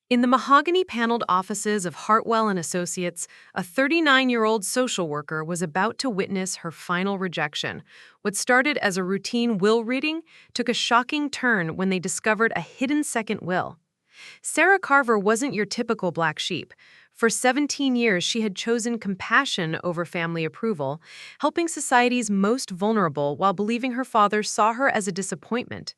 In the mahogany-paneled offices of Hartwell Associates, a 39-year-old social worker was about to witness her final rejection. What started as a routine will reading took a shocking turn when they discovered a hidden second will. Sarah Carver wasn't your typical black sheep. For 17 years, she had chosen compassion over family approval, helping society's most vulnerable while believing her father saw her as a disappointment.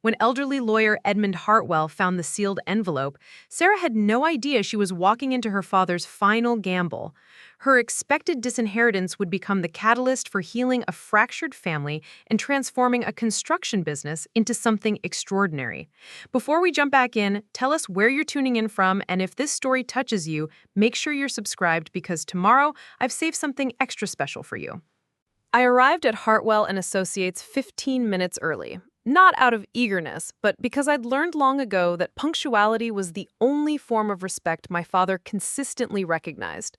When elderly lawyer Edmund Hartwell found the sealed envelope, Sarah had no idea she was walking into her father's final gamble. Her expected disinheritance would become the catalyst for healing a fractured family and transforming a construction business into something extraordinary. Before we jump back in, tell us where you're tuning in from, and if this story touches you, make sure you're subscribed because tomorrow I've saved something extra special for you. I arrived at Hartwell Associates 15 minutes early. Not out of eagerness, but because I'd learned long ago that punctuality was the only form of respect my father consistently recognized.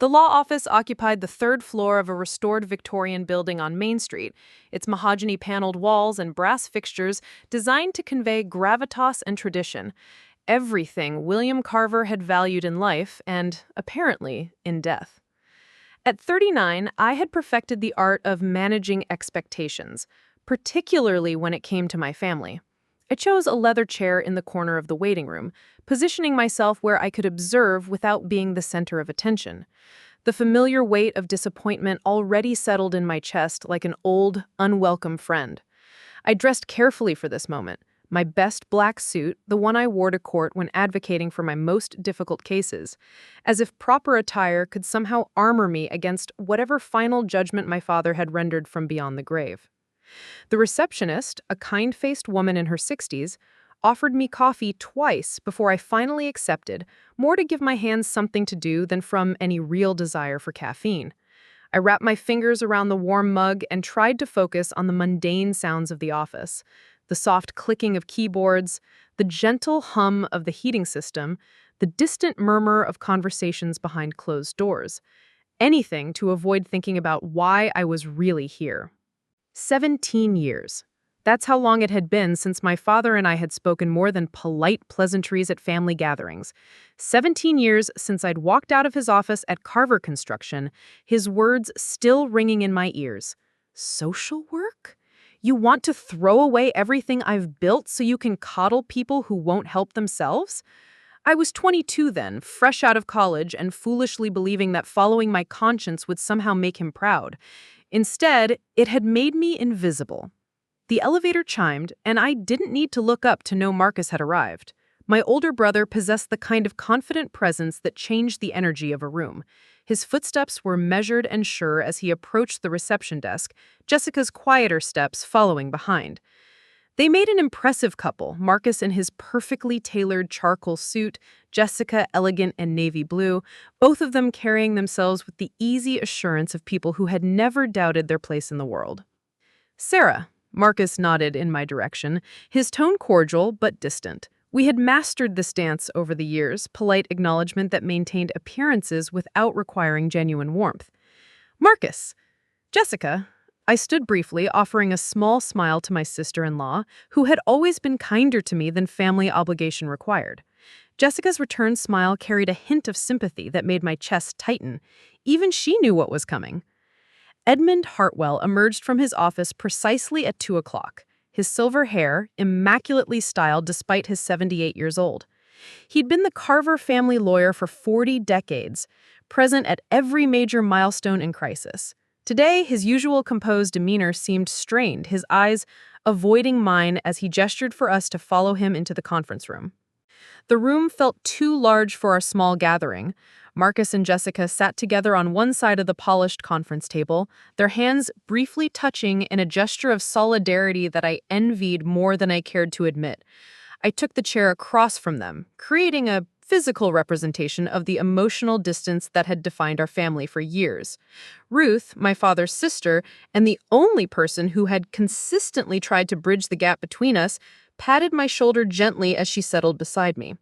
The law office occupied the third floor of a restored Victorian building on Main Street, its mahogany-paneled walls and brass fixtures designed to convey gravitas and tradition. Everything William Carver had valued in life and, apparently, in death. At 39, I had perfected the art of managing expectations, particularly when it came to my family. I chose a leather chair in the corner of the waiting room, positioning myself where I could observe without being the center of attention. The familiar weight of disappointment already settled in my chest like an old, unwelcome friend. I dressed carefully for this moment. My best black suit, the one I wore to court when advocating for my most difficult cases, as if proper attire could somehow armor me against whatever final judgment my father had rendered from beyond the grave. The receptionist, a kind-faced woman in her 60s, offered me coffee twice before I finally accepted, more to give my hands something to do than from any real desire for caffeine. I wrapped my fingers around the warm mug and tried to focus on the mundane sounds of the office, the soft clicking of keyboards, the gentle hum of the heating system, the distant murmur of conversations behind closed doors. Anything to avoid thinking about why I was really here. 17 years. That's how long it had been since my father and I had spoken more than polite pleasantries at family gatherings. 17 years since I'd walked out of his office at Carver Construction, his words still ringing in my ears. Social work? You want to throw away everything I've built so you can coddle people who won't help themselves? I was 22 then, fresh out of college and foolishly believing that following my conscience would somehow make him proud. Instead, it had made me invisible. The elevator chimed, and I didn't need to look up to know Marcus had arrived. My older brother possessed the kind of confident presence that changed the energy of a room. His footsteps were measured and sure as he approached the reception desk, Jessica's quieter steps following behind. They made an impressive couple, Marcus in his perfectly tailored charcoal suit, Jessica elegant and navy blue, both of them carrying themselves with the easy assurance of people who had never doubted their place in the world. "Sarah," Marcus nodded in my direction, his tone cordial but distant. We had mastered this dance over the years, polite acknowledgement that maintained appearances without requiring genuine warmth. "Marcus." "Jessica." I stood briefly, offering a small smile to my sister-in-law, who had always been kinder to me than family obligation required. Jessica's return smile carried a hint of sympathy that made my chest tighten. Even she knew what was coming. Edmund Hartwell emerged from his office precisely at 2 o'clock, his silver hair immaculately styled despite his 78 years old. He'd been the Carver family lawyer for 40 decades, present at every major milestone and crisis. Today, his usual composed demeanor seemed strained, his eyes avoiding mine as he gestured for us to follow him into the conference room. The room felt too large for our small gathering. Marcus and Jessica sat together on one side of the polished conference table, their hands briefly touching in a gesture of solidarity that I envied more than I cared to admit. I took the chair across from them, creating a physical representation of the emotional distance that had defined our family for years. Ruth, my father's sister, and the only person who had consistently tried to bridge the gap between us, patted my shoulder gently as she settled beside me.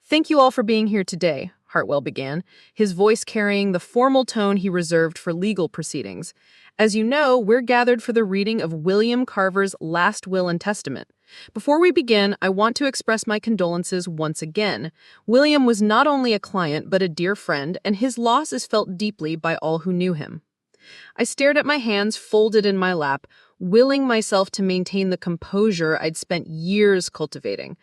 "Thank you all for being here today," Hartwell began, his voice carrying the formal tone he reserved for legal proceedings. As you know, we're gathered for the reading of William Carver's last will and testament. Before we begin, I want to express my condolences once again. William was not only a client, but a dear friend, and his loss is felt deeply by all who knew him. I stared at my hands folded in my lap, willing myself to maintain the composure I'd spent years cultivating.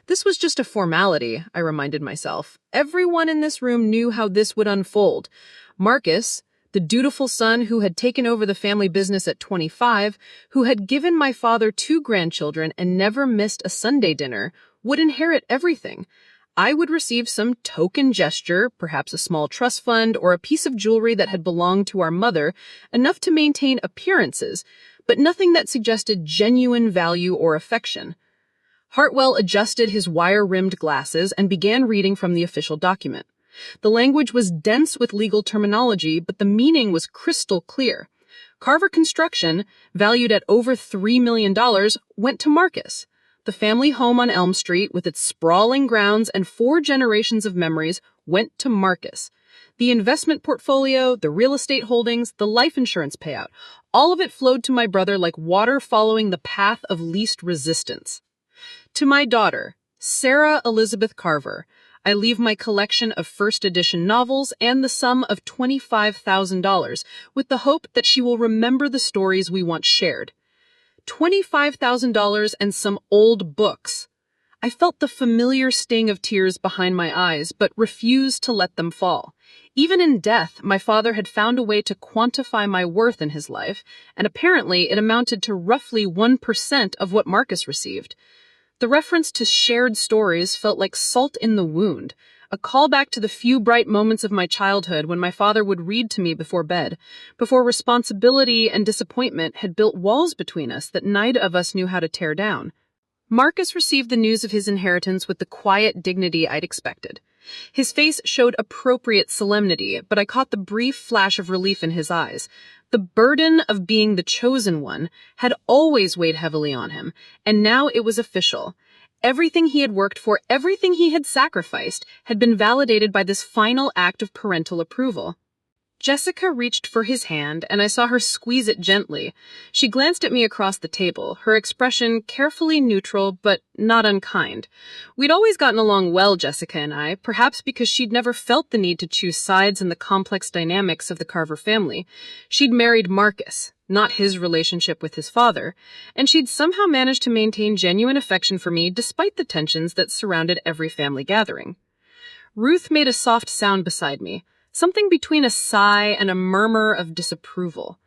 This was just a formality, I reminded myself. Everyone in this room knew how this would unfold. Marcus, the dutiful son who had taken over the family business at 25, who had given my father 2 grandchildren and never missed a Sunday dinner, would inherit everything. I would receive some token gesture, perhaps a small trust fund or a piece of jewelry that had belonged to our mother, enough to maintain appearances, but nothing that suggested genuine value or affection. Hartwell adjusted his wire-rimmed glasses and began reading from the official document. The language was dense with legal terminology, but the meaning was crystal clear. Carver Construction, valued at over $3 million, went to Marcus. The family home on Elm Street, with its sprawling grounds and 4 generations of memories, went to Marcus. The investment portfolio, the real estate holdings, the life insurance payout, all of it flowed to my brother like water following the path of least resistance. To my daughter, Sarah Elizabeth Carver, I leave my collection of first edition novels and the sum of $25,000, with the hope that she will remember the stories we once shared. $25,000 and some old books. I felt the familiar sting of tears behind my eyes, but refused to let them fall. Even in death, my father had found a way to quantify my worth in his life, and apparently it amounted to roughly 1% of what Marcus received. The reference to shared stories felt like salt in the wound, a callback to the few bright moments of my childhood when my father would read to me before bed, before responsibility and disappointment had built walls between us that neither of us knew how to tear down. Marcus received the news of his inheritance with the quiet dignity I'd expected. His face showed appropriate solemnity, but I caught the brief flash of relief in his eyes. The burden of being the chosen one had always weighed heavily on him, and now it was official. Everything he had worked for, everything he had sacrificed, had been validated by this final act of parental approval. Jessica reached for his hand, and I saw her squeeze it gently. She glanced at me across the table, her expression carefully neutral but not unkind. We'd always gotten along well, Jessica and I, perhaps because she'd never felt the need to choose sides in the complex dynamics of the Carver family. She'd married Marcus, not his relationship with his father, and she'd somehow managed to maintain genuine affection for me despite the tensions that surrounded every family gathering. Ruth made a soft sound beside me, something between a sigh and a murmur of disapproval.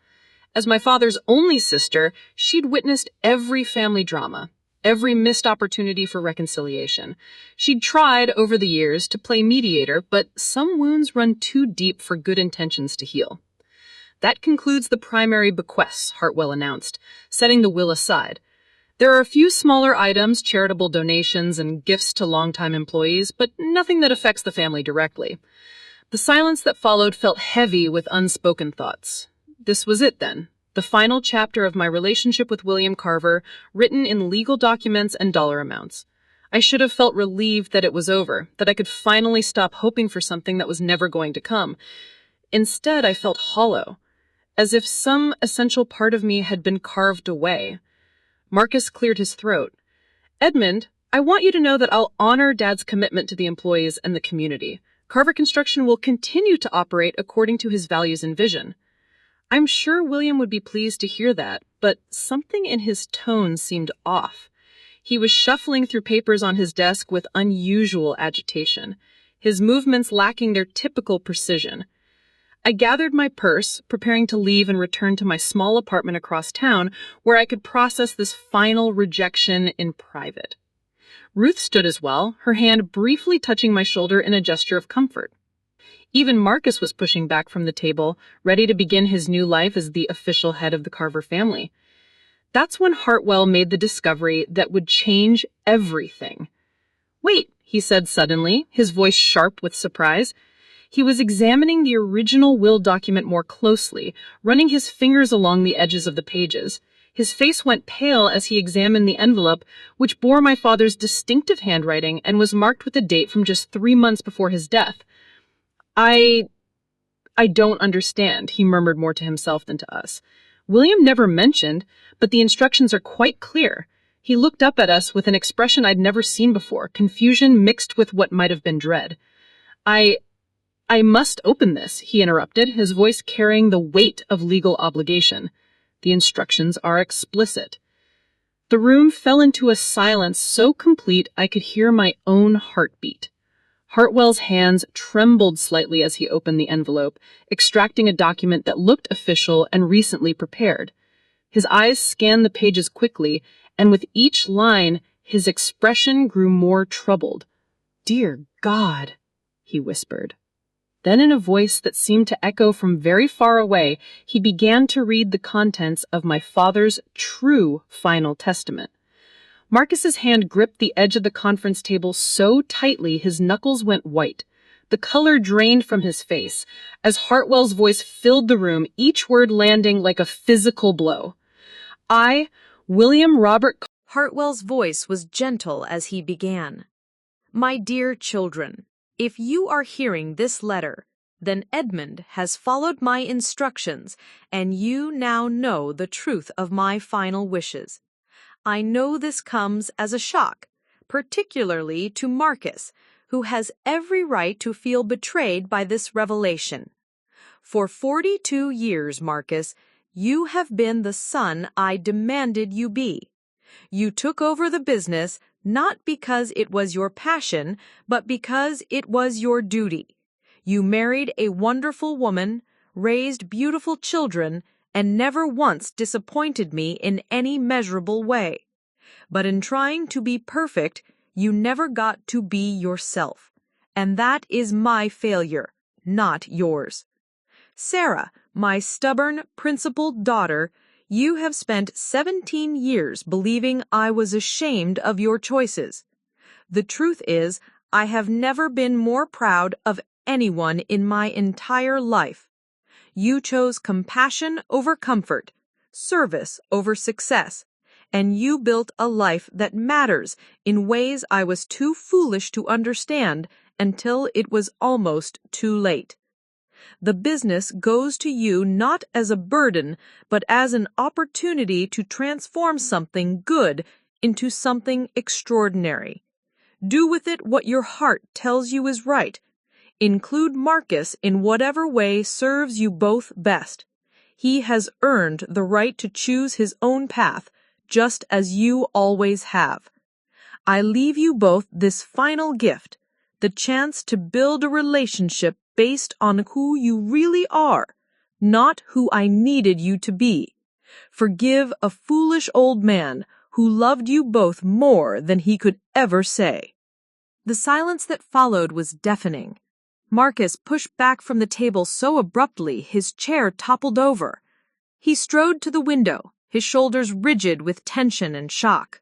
As my father's only sister, she'd witnessed every family drama, every missed opportunity for reconciliation. She'd tried over the years to play mediator, but some wounds run too deep for good intentions to heal. That concludes the primary bequests, Hartwell announced, setting the will aside. There are a few smaller items, charitable donations and gifts to longtime employees, but nothing that affects the family directly. The silence that followed felt heavy with unspoken thoughts. This was it then, the final chapter of my relationship with William Carver, written in legal documents and dollar amounts. I should have felt relieved that it was over, that I could finally stop hoping for something that was never going to come. Instead, I felt hollow, as if some essential part of me had been carved away. Marcus cleared his throat. Edmund, I want you to know that I'll honor Dad's commitment to the employees and the community. Carver Construction will continue to operate according to his values and vision. I'm sure William would be pleased to hear that, but something in his tone seemed off. He was shuffling through papers on his desk with unusual agitation, his movements lacking their typical precision. I gathered my purse, preparing to leave and return to my small apartment across town, where I could process this final rejection in private. Ruth stood as well, her hand briefly touching my shoulder in a gesture of comfort. Even Marcus was pushing back from the table, ready to begin his new life as the official head of the Carver family. That's when Hartwell made the discovery that would change everything. Wait, he said suddenly, his voice sharp with surprise. He was examining the original will document more closely, running his fingers along the edges of the pages. His face went pale as he examined the envelope, which bore my father's distinctive handwriting and was marked with a date from just 3 months before his death. I I don't understand, he murmured more to himself than to us. William never mentioned, but the instructions are quite clear. He looked up at us with an expression I'd never seen before, confusion mixed with what might have been dread. I must open this, he interrupted, his voice carrying the weight of legal obligation. The instructions are explicit. The room fell into a silence so complete I could hear my own heartbeat. Hartwell's hands trembled slightly as he opened the envelope, extracting a document that looked official and recently prepared. His eyes scanned the pages quickly, and with each line, his expression grew more troubled. "Dear God," he whispered. Then in a voice that seemed to echo from very far away, he began to read the contents of my father's true final testament. Marcus's hand gripped the edge of the conference table so tightly his knuckles went white. The color drained from his face as Hartwell's voice filled the room, each word landing like a physical blow. I, William Robert... Hartwell's voice was gentle as he began. My dear children, if you are hearing this letter, then Edmund has followed my instructions, and you now know the truth of my final wishes. I know this comes as a shock, particularly to Marcus, who has every right to feel betrayed by this revelation. For 42 years, Marcus, you have been the son I demanded you be. You took over the business not because it was your passion, but because it was your duty. You married a wonderful woman, raised beautiful children, and never once disappointed me in any measurable way. But in trying to be perfect, you never got to be yourself. And that is my failure, not yours. Sarah, my stubborn, principled daughter, you have spent 17 years believing I was ashamed of your choices. The truth is, I have never been more proud of anyone in my entire life. You chose compassion over comfort, service over success, and you built a life that matters in ways I was too foolish to understand until it was almost too late. The business goes to you not as a burden, but as an opportunity to transform something good into something extraordinary. Do with it what your heart tells you is right. Include Marcus in whatever way serves you both best. He has earned the right to choose his own path, just as you always have. I leave you both this final gift, the chance to build a relationship based on who you really are, not who I needed you to be. Forgive a foolish old man who loved you both more than he could ever say. The silence that followed was deafening. Marcus pushed back from the table so abruptly his chair toppled over. He strode to the window, his shoulders rigid with tension and shock.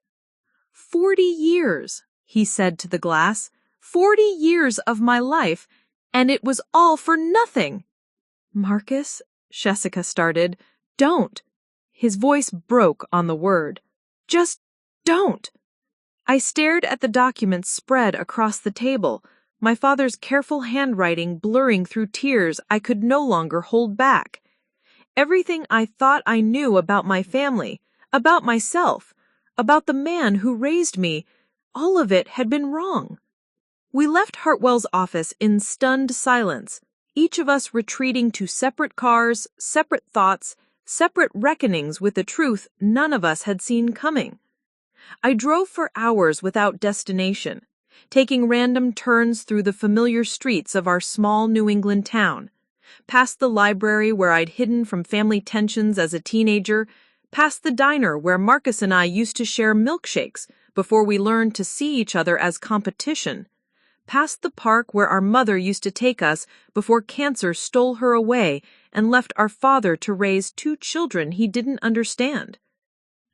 40 years, he said to the glass, 40 years of my life, and it was all for nothing. Marcus, Jessica started, don't. His voice broke on the word. Just don't. I stared at the documents spread across the table, my father's careful handwriting blurring through tears I could no longer hold back. Everything I thought I knew about my family, about myself, about the man who raised me, all of it had been wrong. We left Hartwell's office in stunned silence, each of us retreating to separate cars, separate thoughts, separate reckonings with a truth none of us had seen coming. I drove for hours without destination, taking random turns through the familiar streets of our small New England town, past the library where I'd hidden from family tensions as a teenager, past the diner where Marcus and I used to share milkshakes before we learned to see each other as competition, past the park where our mother used to take us before cancer stole her away and left our father to raise 2 children he didn't understand.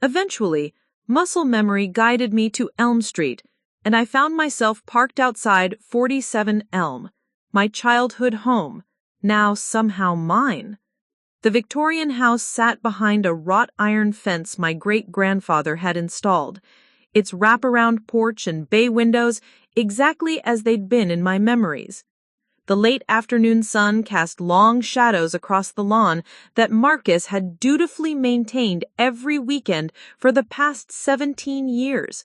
Eventually, muscle memory guided me to Elm Street, and I found myself parked outside 47 Elm, my childhood home, now somehow mine. The Victorian house sat behind a wrought iron fence my great-grandfather had installed, its wraparound porch and bay windows exactly as they'd been in my memories. The late afternoon sun cast long shadows across the lawn that Marcus had dutifully maintained every weekend for the past 17 years.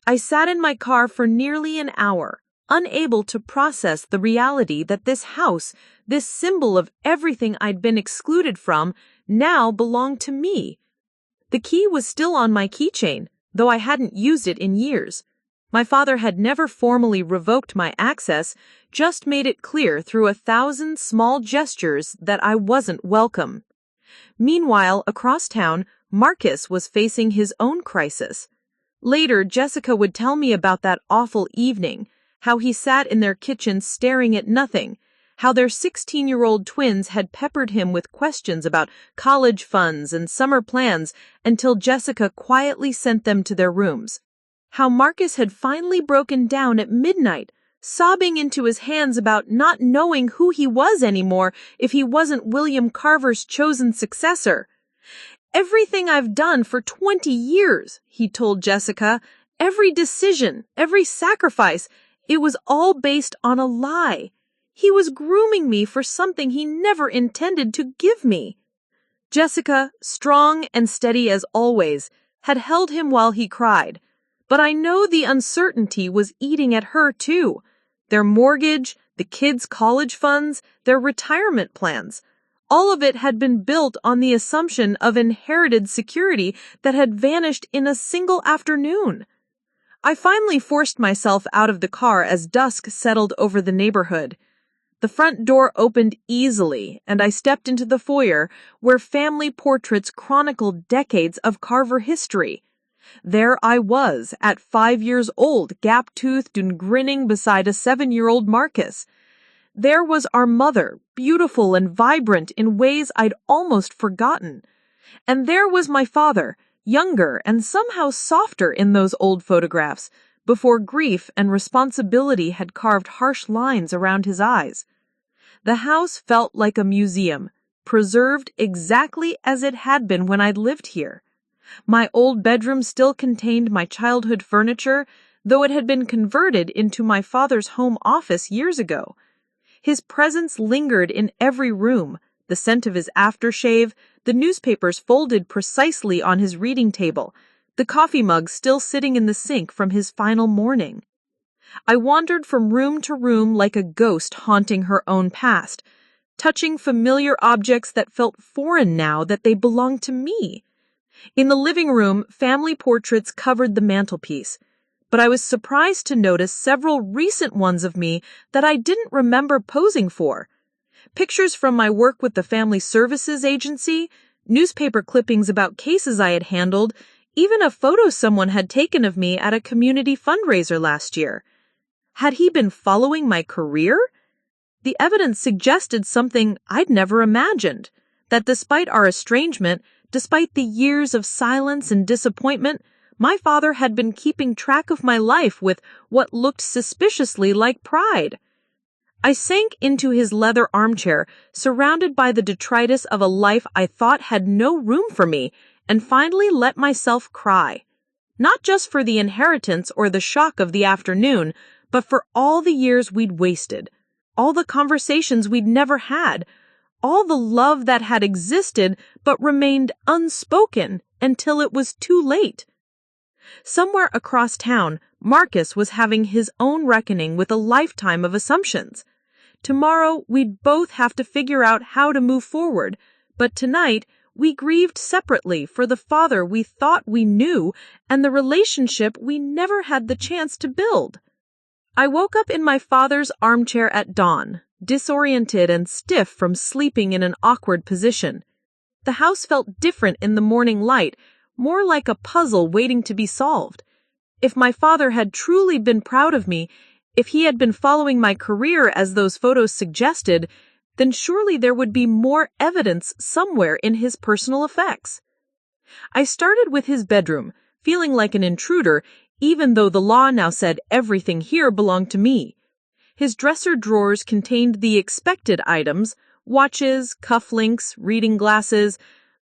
I sat in my car for nearly an hour, unable to process the reality that this house, this symbol of everything I'd been excluded from, now belonged to me. The key was still on my keychain, though I hadn't used it in years. My father had never formally revoked my access, just made it clear through 1,000 small gestures that I wasn't welcome. Meanwhile, across town, Marcus was facing his own crisis. Later, Jessica would tell me about that awful evening, how he sat in their kitchen staring at nothing, how their 16-year-old twins had peppered him with questions about college funds and summer plans until Jessica quietly sent them to their rooms. How Marcus had finally broken down at midnight, sobbing into his hands about not knowing who he was anymore if he wasn't William Carver's chosen successor. "Everything I've done for 20 years, he told Jessica, every decision, every sacrifice, it was all based on a lie. He was grooming me for something he never intended to give me." Jessica, strong and steady as always, had held him while he cried. But I know the uncertainty was eating at her too. Their mortgage, the kids' college funds, their retirement plans. All of it had been built on the assumption of inherited security that had vanished in a single afternoon. I finally forced myself out of the car as dusk settled over the neighborhood. The front door opened easily, and I stepped into the foyer, where family portraits chronicled decades of Carver history. There I was, at 5 years old, gap-toothed and grinning beside a 7-year-old Marcus. There was our mother, beautiful and vibrant in ways I'd almost forgotten. And there was my father, younger and somehow softer in those old photographs, before grief and responsibility had carved harsh lines around his eyes. The house felt like a museum, preserved exactly as it had been when I'd lived here. My old bedroom still contained my childhood furniture, though it had been converted into my father's home office years ago. His presence lingered in every room, the scent of his aftershave, the newspapers folded precisely on his reading table, the coffee mug still sitting in the sink from his final morning. I wandered from room to room like a ghost haunting her own past, touching familiar objects that felt foreign now that they belonged to me. In the living room, family portraits covered the mantelpiece, but I was surprised to notice several recent ones of me that I didn't remember posing for. Pictures from my work with the Family Services Agency, newspaper clippings about cases I had handled, even a photo someone had taken of me at a community fundraiser last year. Had he been following my career? The evidence suggested something I'd never imagined, that despite our estrangement, despite the years of silence and disappointment, my father had been keeping track of my life with what looked suspiciously like pride. I sank into his leather armchair, surrounded by the detritus of a life I thought had no room for me, and finally let myself cry. Not just for the inheritance or the shock of the afternoon, but for all the years we'd wasted, all the conversations we'd never had, all the love that had existed but remained unspoken until it was too late. Somewhere across town, Marcus was having his own reckoning with a lifetime of assumptions. Tomorrow, we'd both have to figure out how to move forward, but tonight, we grieved separately for the father we thought we knew and the relationship we never had the chance to build. I woke up in my father's armchair at dawn, disoriented and stiff from sleeping in an awkward position. The house felt different in the morning light, more like a puzzle waiting to be solved. If my father had truly been proud of me, if he had been following my career as those photos suggested, then surely there would be more evidence somewhere in his personal effects. I started with his bedroom, feeling like an intruder, even though the law now said everything here belonged to me. His dresser drawers contained the expected items, watches, cufflinks, reading glasses,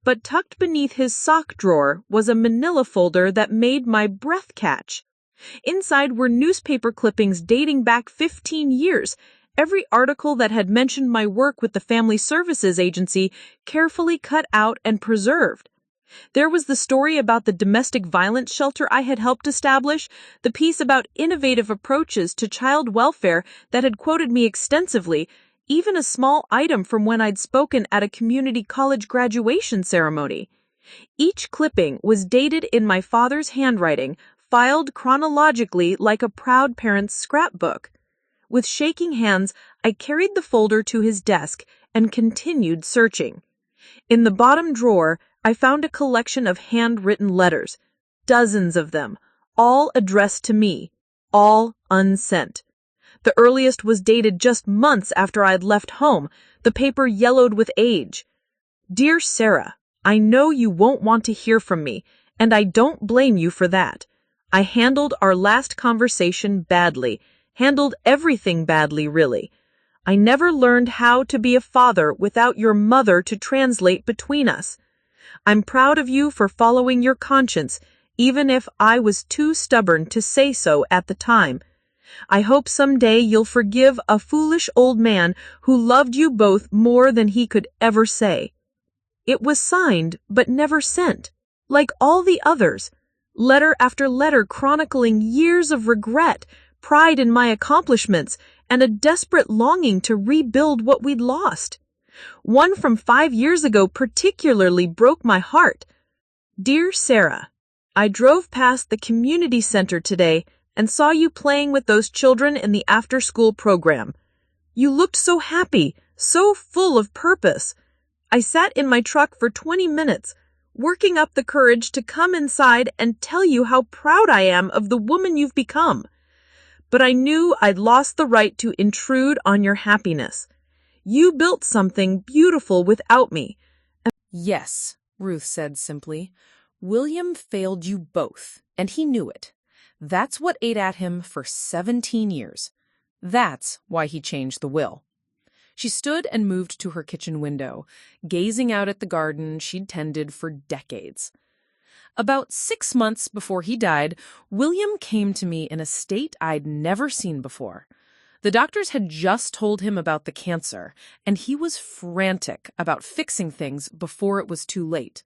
but tucked beneath his sock drawer was a manila folder that made my breath catch. Inside were newspaper clippings dating back 15 years, every article that had mentioned my work with the Family Services Agency carefully cut out and preserved. There was the story about the domestic violence shelter I had helped establish, the piece about innovative approaches to child welfare that had quoted me extensively, even a small item from when I'd spoken at a community college graduation ceremony. Each clipping was dated in my father's handwriting, filed chronologically like a proud parent's scrapbook. With shaking hands, I carried the folder to his desk and continued searching. In the bottom drawer, I found a collection of handwritten letters, dozens of them, all addressed to me, all unsent. The earliest was dated just months after I'd left home, the paper yellowed with age. Dear Sarah, I know you won't want to hear from me, and I don't blame you for that. I handled our last conversation badly, handled everything badly, really. I never learned how to be a father without your mother to translate between us. I'm proud of you for following your conscience, even if I was too stubborn to say so at the time. I hope someday you'll forgive a foolish old man who loved you both more than he could ever say. It was signed, but never sent, like all the others. Letter after letter chronicling years of regret, pride in my accomplishments, and a desperate longing to rebuild what we'd lost. One from 5 years ago particularly broke my heart. Dear Sarah, I drove past the community center today and saw you playing with those children in the after-school program. You looked so happy, so full of purpose. I sat in my truck for 20 minutes, working up the courage to come inside and tell you how proud I am of the woman you've become. But I knew I'd lost the right to intrude on your happiness. You built something beautiful without me. Yes, Ruth said simply. William failed you both, and he knew it. That's what ate at him for 17 years. That's why he changed the will. She stood and moved to her kitchen window, gazing out at the garden she'd tended for decades. About 6 months before he died, William came to me in a state I'd never seen before. The doctors had just told him about the cancer, and he was frantic about fixing things before it was too late.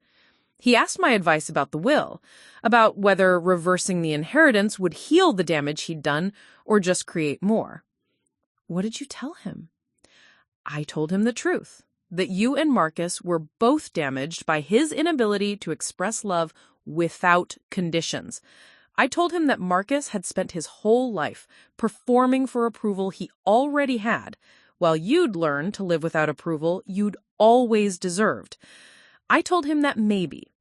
He asked my advice about the will, about whether reversing the inheritance would heal the damage he'd done or just create more. What did you tell him? I told him the truth, that you and Marcus were both damaged by his inability to express love without conditions. I told him that Marcus had spent his whole life performing for approval he already had, while you'd learned to live without approval you'd always deserved. I told him that maybe,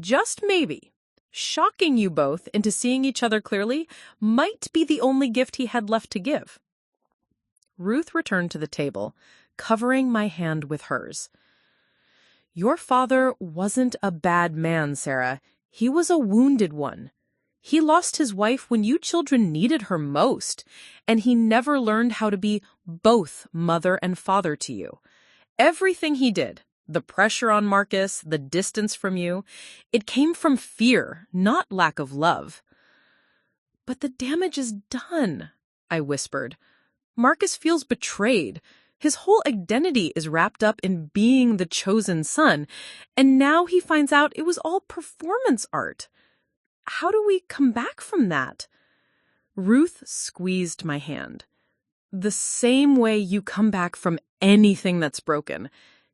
just maybe, shocking you both into seeing each other clearly might be the only gift he had left to give. Ruth returned to the table, covering my hand with hers. Your father wasn't a bad man, Sarah. He was a wounded one. He lost his wife when you children needed her most, and he never learned how to be both mother and father to you. Everything he did, the pressure on Marcus, the distance from you, it came from fear, not lack of love. But the damage is done, I whispered. Marcus feels betrayed. His whole identity is wrapped up in being the chosen son, and now he finds out it was all performance art. How do we come back from that? Ruth squeezed my hand. The same way you come back from anything that's broken.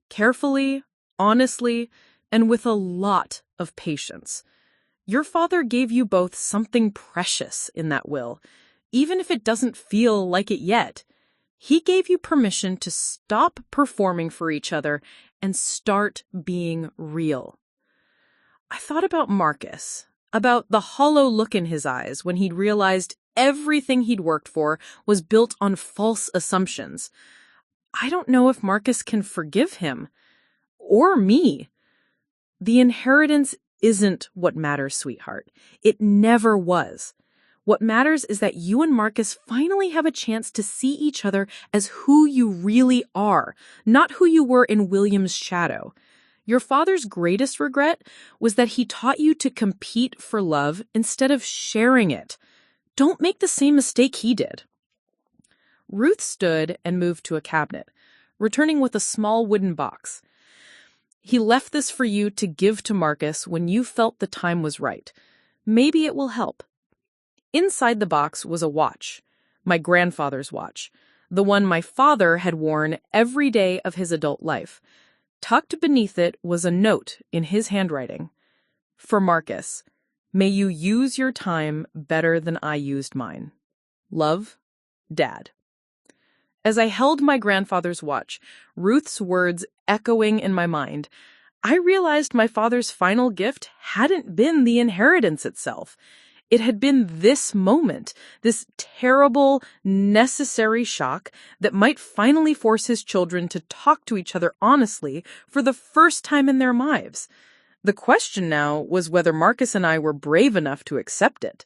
Carefully, honestly, and with a lot of patience. Your father gave you both something precious in that will, even if it doesn't feel like it yet. He gave you permission to stop performing for each other and start being real. I thought about Marcus, about the hollow look in his eyes when he'd realized everything he'd worked for was built on false assumptions. I don't know if Marcus can forgive him. Or me. The inheritance isn't what matters, sweetheart. It never was. What matters is that you and Marcus finally have a chance to see each other as who you really are, not who you were in William's shadow. Your father's greatest regret was that he taught you to compete for love instead of sharing it. Don't make the same mistake he did. Ruth stood and moved to a cabinet, returning with a small wooden box. "He left this for you to give to Marcus when you felt the time was right. Maybe it will help." Inside the box was a watch, my grandfather's watch, the one my father had worn every day of his adult life. Tucked beneath it was a note in his handwriting. "For Marcus, may you use your time better than I used mine. Love, Dad." As I held my grandfather's watch, Ruth's words echoing in my mind, I realized my father's final gift hadn't been the inheritance itself. It had been this moment, this terrible, necessary shock that might finally force his children to talk to each other honestly for the first time in their lives. The question now was whether Marcus and I were brave enough to accept it.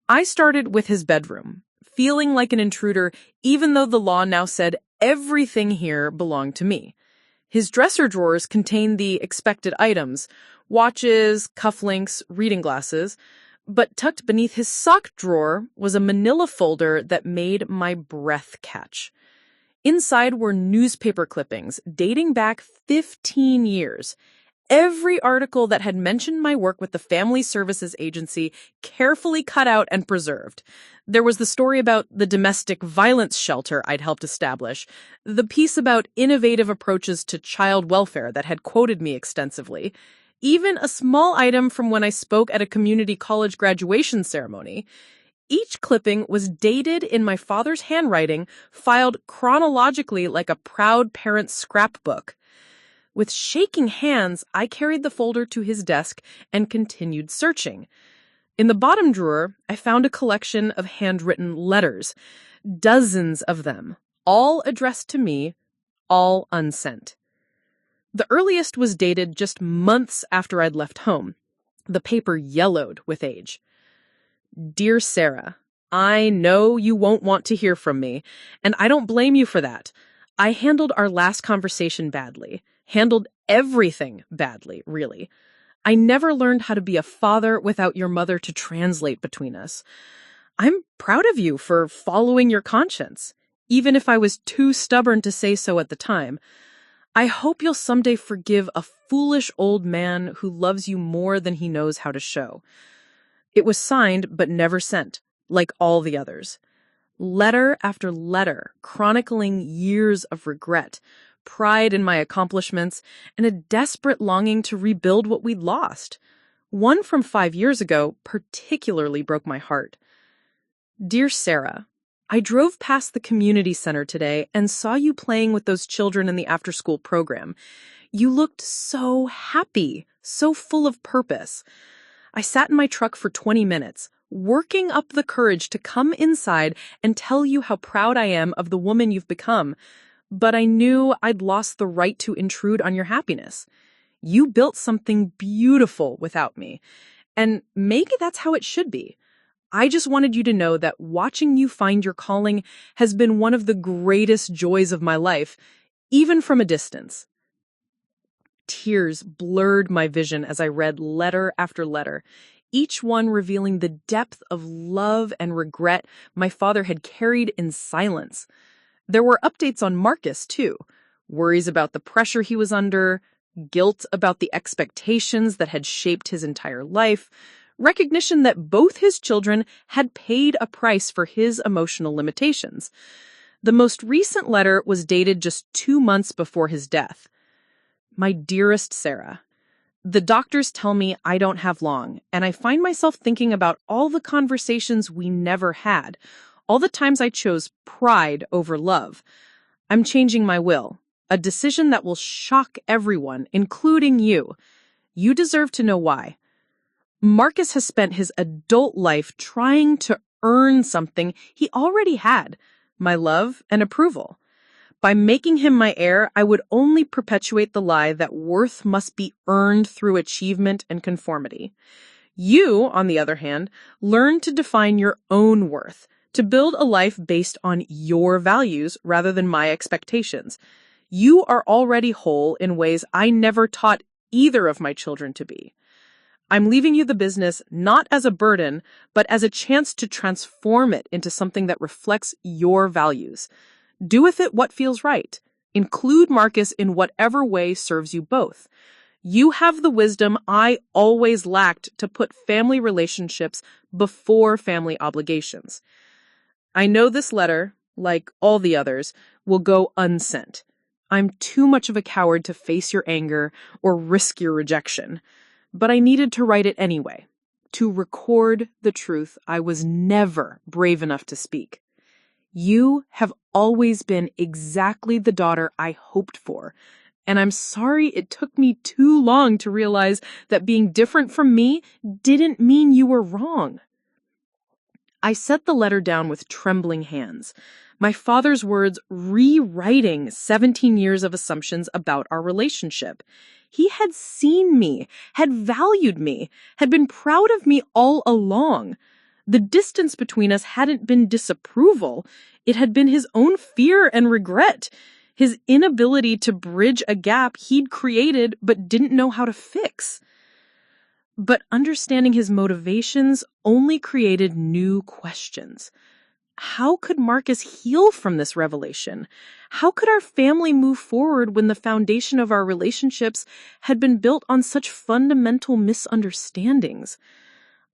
I started with his bedroom, feeling like an intruder even though the law now said everything here belonged to me. His dresser drawers contained the expected items, watches, cufflinks, reading glasses, but tucked beneath his sock drawer was a manila folder that made my breath catch. Inside were newspaper clippings dating back 15 years. Every article that had mentioned my work with the Family Services Agency carefully cut out and preserved. There was the story about the domestic violence shelter I'd helped establish, the piece about innovative approaches to child welfare that had quoted me extensively, even a small item from when I spoke at a community college graduation ceremony. Each clipping was dated in my father's handwriting, filed chronologically like a proud parent's scrapbook. With shaking hands, I carried the folder to his desk and continued searching. In the bottom drawer, I found a collection of handwritten letters, dozens of them, all addressed to me, all unsent. The earliest was dated just months after I'd left home. The paper yellowed with age. "Dear Sarah, I know you won't want to hear from me, and I don't blame you for that. I handled our last conversation badly. Handled everything badly, really. I never learned how to be a father without your mother to translate between us. I'm proud of you for following your conscience, even if I was too stubborn to say so at the time. I hope you'll someday forgive a foolish old man who loves you more than he knows how to show." It was signed but never sent, like all the others. Letter after letter, chronicling years of regret, pride in my accomplishments, and a desperate longing to rebuild what we'd lost. One from 5 years ago particularly broke my heart. "Dear Sarah, I drove past the community center today and saw you playing with those children in the after-school program. You looked so happy, so full of purpose. I sat in my truck for 20 minutes, working up the courage to come inside and tell you how proud I am of the woman you've become, but I knew I'd lost the right to intrude on your happiness. You built something beautiful without me, and maybe that's how it should be. I just wanted you to know that watching you find your calling has been one of the greatest joys of my life, even from a distance." Tears blurred my vision as I read letter after letter, each one revealing the depth of love and regret my father had carried in silence. There were updates on Marcus, too. Worries about the pressure he was under, guilt about the expectations that had shaped his entire life, recognition that both his children had paid a price for his emotional limitations. The most recent letter was dated just 2 months before his death. "My dearest Sarah, the doctors tell me I don't have long, and I find myself thinking about all the conversations we never had, all the times I chose pride over love. I'm changing my will, a decision that will shock everyone, including you. You deserve to know why. Marcus has spent his adult life trying to earn something he already had, my love and approval. By making him my heir, I would only perpetuate the lie that worth must be earned through achievement and conformity. You, on the other hand, learn to define your own worth, to build a life based on your values rather than my expectations. You are already whole in ways I never taught either of my children to be. I'm leaving you the business not as a burden, but as a chance to transform it into something that reflects your values. Do with it what feels right. Include Marcus in whatever way serves you both. You have the wisdom I always lacked to put family relationships before family obligations. I know this letter, like all the others, will go unsent. I'm too much of a coward to face your anger or risk your rejection. But I needed to write it anyway, to record the truth I was never brave enough to speak. You have always been exactly the daughter I hoped for, and I'm sorry it took me too long to realize that being different from me didn't mean you were wrong. I set the letter down with trembling hands, my father's words rewriting 17 years of assumptions about our relationship. He had seen me, had valued me, had been proud of me all along. The distance between us hadn't been disapproval. It had been his own fear and regret, his inability to bridge a gap he'd created but didn't know how to fix. But understanding his motivations only created new questions. How could Marcus heal from this revelation? How could our family move forward when the foundation of our relationships had been built on such fundamental misunderstandings?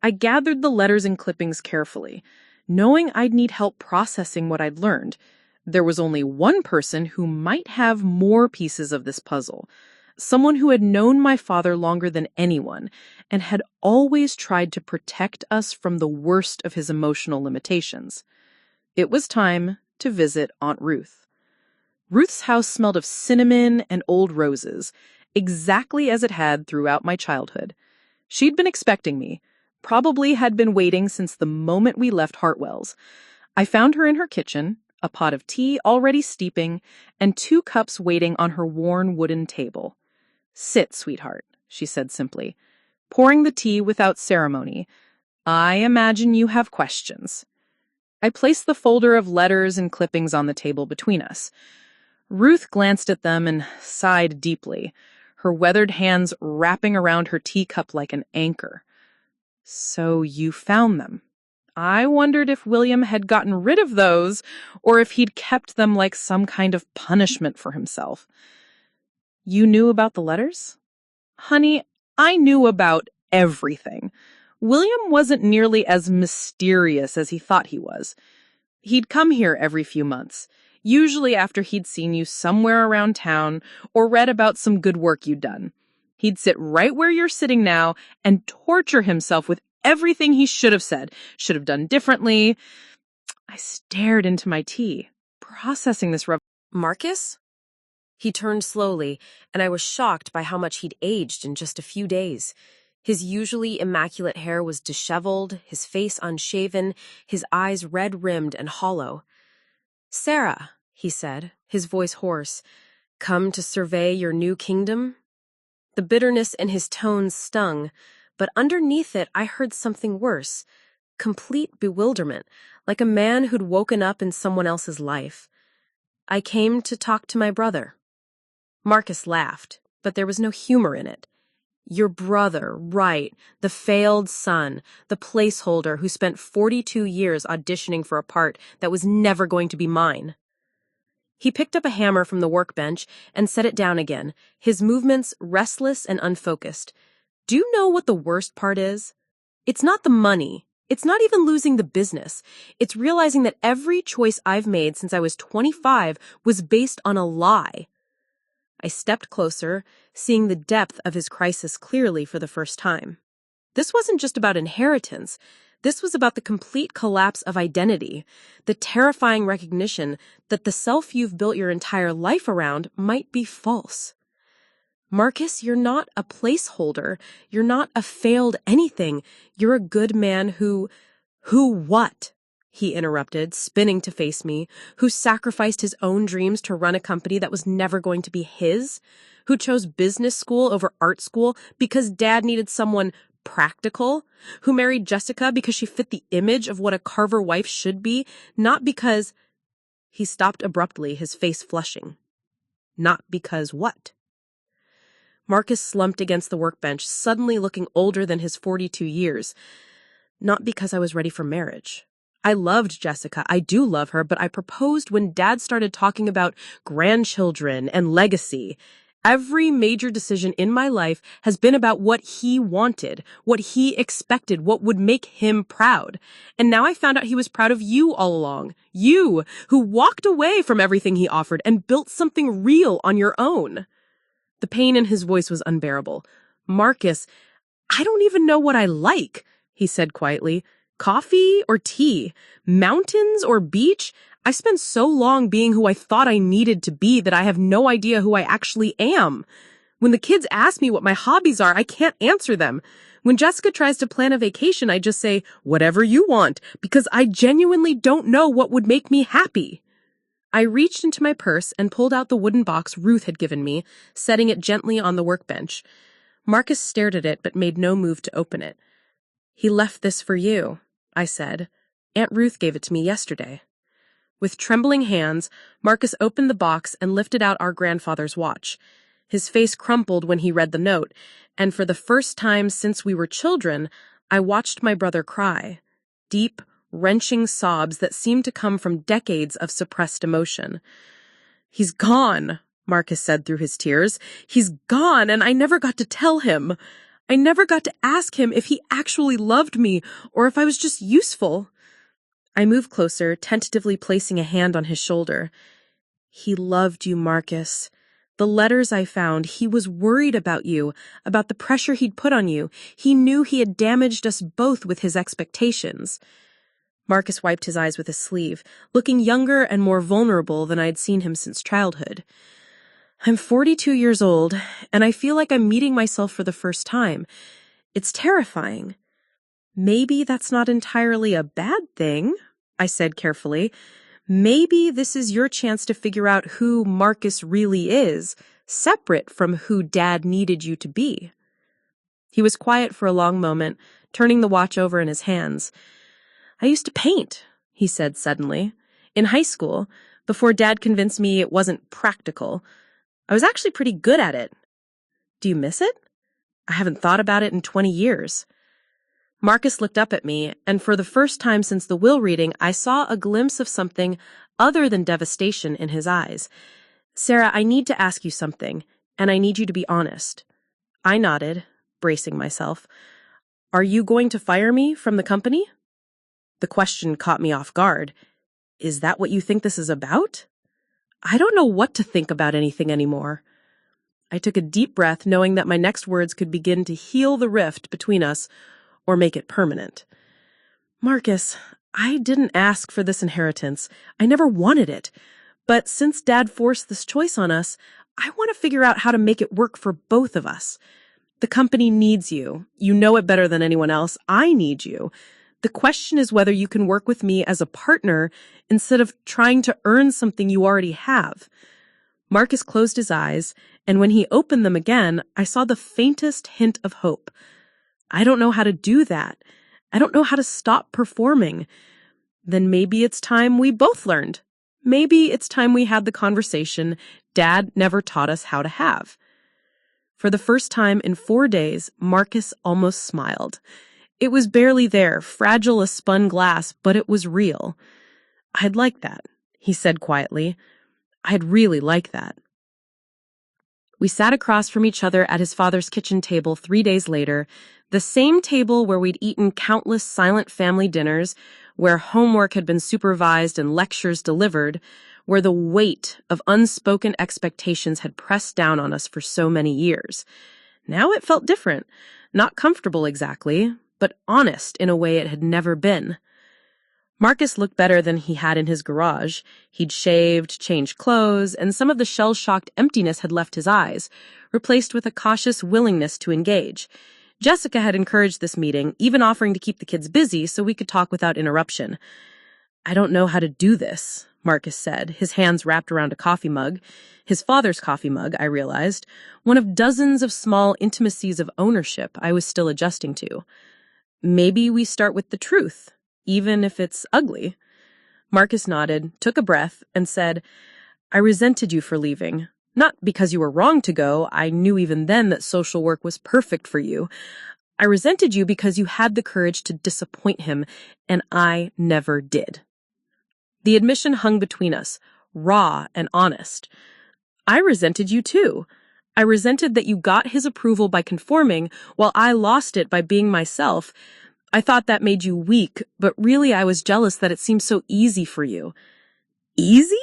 I gathered the letters and clippings carefully, knowing I'd need help processing what I'd learned. There was only one person who might have more pieces of this puzzle, someone who had known my father longer than anyone and had always tried to protect us from the worst of his emotional limitations. It was time to visit Aunt Ruth. Ruth's house smelled of cinnamon and old roses, exactly as it had throughout my childhood. She'd been expecting me, probably had been waiting since the moment we left Hartwell's. I found her in her kitchen, a pot of tea already steeping, and 2 cups waiting on her worn wooden table. "Sit, sweetheart," she said simply, pouring the tea without ceremony. "I imagine you have questions." I placed the folder of letters and clippings on the table between us. Ruth glanced at them and sighed deeply, her weathered hands wrapping around her teacup like an anchor. "So you found them." I wondered if William had gotten rid of those, or if he'd kept them like some kind of punishment for himself. "You knew about the letters?" "Honey, I knew about everything. William wasn't nearly as mysterious as he thought he was. He'd come here every few months, usually after he'd seen you somewhere around town or read about some good work you'd done. He'd sit right where you're sitting now and torture himself with everything he should have said, should have done differently." I stared into my tea, processing this Marcus? He turned slowly, and I was shocked by how much he'd aged in just a few days. His usually immaculate hair was disheveled, his face unshaven, his eyes red-rimmed and hollow. "Sarah," he said, his voice hoarse, "come to survey your new kingdom?" The bitterness in his tones stung, but underneath it I heard something worse, complete bewilderment, like a man who'd woken up in someone else's life. "I came to talk to my brother." Marcus laughed, but there was no humor in it. "Your brother, right, the failed son, the placeholder who spent 42 years auditioning for a part that was never going to be mine." He picked up a hammer from the workbench and set it down again, his movements restless and unfocused. "Do you know what the worst part is? It's not the money. It's not even losing the business. It's realizing that every choice I've made since I was 25 was based on a lie." I stepped closer, seeing the depth of his crisis clearly for the first time. This wasn't just about inheritance. This was about the complete collapse of identity, the terrifying recognition that the self you've built your entire life around might be false. "Marcus, you're not a placeholder. You're not a failed anything. You're a good man who what?" he interrupted, spinning to face me, "who sacrificed his own dreams to run a company that was never going to be his, who chose business school over art school because dad needed someone practical, who married Jessica because she fit the image of what a Carver wife should be, not because—" He stopped abruptly, his face flushing. "Not because what?" Marcus slumped against the workbench, suddenly looking older than his 42 years. Not because I was ready for marriage. I loved Jessica. I do love her, but I proposed when Dad started talking about grandchildren and legacy. Every major decision in my life has been about what he wanted, what he expected, what would make him proud. And now I found out he was proud of you all along. You, who walked away from everything he offered and built something real on your own. The pain in his voice was unbearable. Marcus, I don't even know what I like, he said quietly. Coffee or tea? Mountains or beach? I spent so long being who I thought I needed to be that I have no idea who I actually am. When the kids ask me what my hobbies are, I can't answer them. When Jessica tries to plan a vacation, I just say, whatever you want, because I genuinely don't know what would make me happy. I reached into my purse and pulled out the wooden box Ruth had given me, setting it gently on the workbench. Marcus stared at it but made no move to open it. He left this for you, I said. Aunt Ruth gave it to me yesterday. With trembling hands, Marcus opened the box and lifted out our grandfather's watch. His face crumpled when he read the note, and for the first time since we were children, I watched my brother cry. Deep, wrenching sobs that seemed to come from decades of suppressed emotion. He's gone, Marcus said through his tears. He's gone, and I never got to tell him. I never got to ask him if he actually loved me or if I was just useful. I moved closer, tentatively placing a hand on his shoulder. He loved you, Marcus. The letters I found, he was worried about you, about the pressure he'd put on you. He knew he had damaged us both with his expectations. Marcus wiped his eyes with his sleeve, looking younger and more vulnerable than I'd seen him since childhood. I'm 42 years old, and I feel like I'm meeting myself for the first time. It's terrifying. Maybe that's not entirely a bad thing, I said carefully. Maybe this is your chance to figure out who Marcus really is, separate from who Dad needed you to be. He was quiet for a long moment, turning the watch over in his hands. I used to paint, he said suddenly. In high school, before Dad convinced me it wasn't practical. I was actually pretty good at it. Do you miss it? I haven't thought about it in 20 years. Marcus looked up at me, and for the first time since the will reading, I saw a glimpse of something other than devastation in his eyes. Sarah, I need to ask you something, and I need you to be honest. I nodded, bracing myself. Are you going to fire me from the company? The question caught me off guard. Is that what you think this is about? I don't know what to think about anything anymore. I took a deep breath, knowing that my next words could begin to heal the rift between us or make it permanent. Marcus, I didn't ask for this inheritance. I never wanted it. But since Dad forced this choice on us, I want to figure out how to make it work for both of us. The company needs you. You know it better than anyone else. I need you. The question is whether you can work with me as a partner instead of trying to earn something you already have. Marcus closed his eyes, and when he opened them again, I saw the faintest hint of hope. I don't know how to do that. I don't know how to stop performing. Then maybe it's time we both learned. Maybe it's time we had the conversation Dad never taught us how to have. For the first time in 4 days, Marcus almost smiled. It was barely there, fragile as spun glass, but it was real. I'd like that, he said quietly. I'd really like that. We sat across from each other at his father's kitchen table 3 days later, the same table where we'd eaten countless silent family dinners, where homework had been supervised and lectures delivered, where the weight of unspoken expectations had pressed down on us for so many years. Now it felt different, not comfortable exactly, but honest in a way it had never been. Marcus looked better than he had in his garage. He'd shaved, changed clothes, and some of the shell-shocked emptiness had left his eyes, replaced with a cautious willingness to engage. Jessica had encouraged this meeting, even offering to keep the kids busy so we could talk without interruption. I don't know how to do this, Marcus said, his hands wrapped around a coffee mug. His father's coffee mug, I realized, one of dozens of small intimacies of ownership I was still adjusting to. Maybe we start with the truth, even if it's ugly. Marcus nodded, took a breath, and said, I resented you for leaving. Not because you were wrong to go. I knew even then that social work was perfect for you. I resented you because you had the courage to disappoint him, and I never did. The admission hung between us, raw and honest. I resented you too. I resented that you got his approval by conforming while I lost it by being myself. I thought that made you weak, but really I was jealous that it seemed so easy for you. Easy?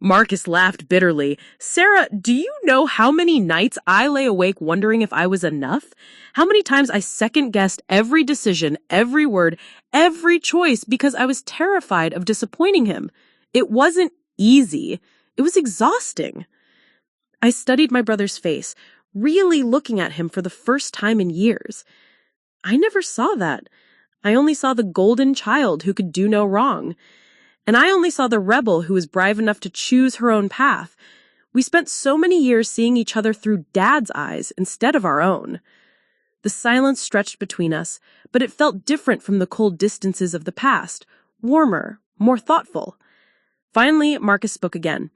Marcus laughed bitterly. Sarah, do you know how many nights I lay awake wondering if I was enough? How many times I second-guessed every decision, every word, every choice because I was terrified of disappointing him. It wasn't easy. It was exhausting. I studied my brother's face, really looking at him for the first time in years. I never saw that. I only saw the golden child who could do no wrong. And I only saw the rebel who was brave enough to choose her own path. We spent so many years seeing each other through Dad's eyes instead of our own. The silence stretched between us, but it felt different from the cold distances of the past, warmer, more thoughtful. Finally, Marcus spoke again.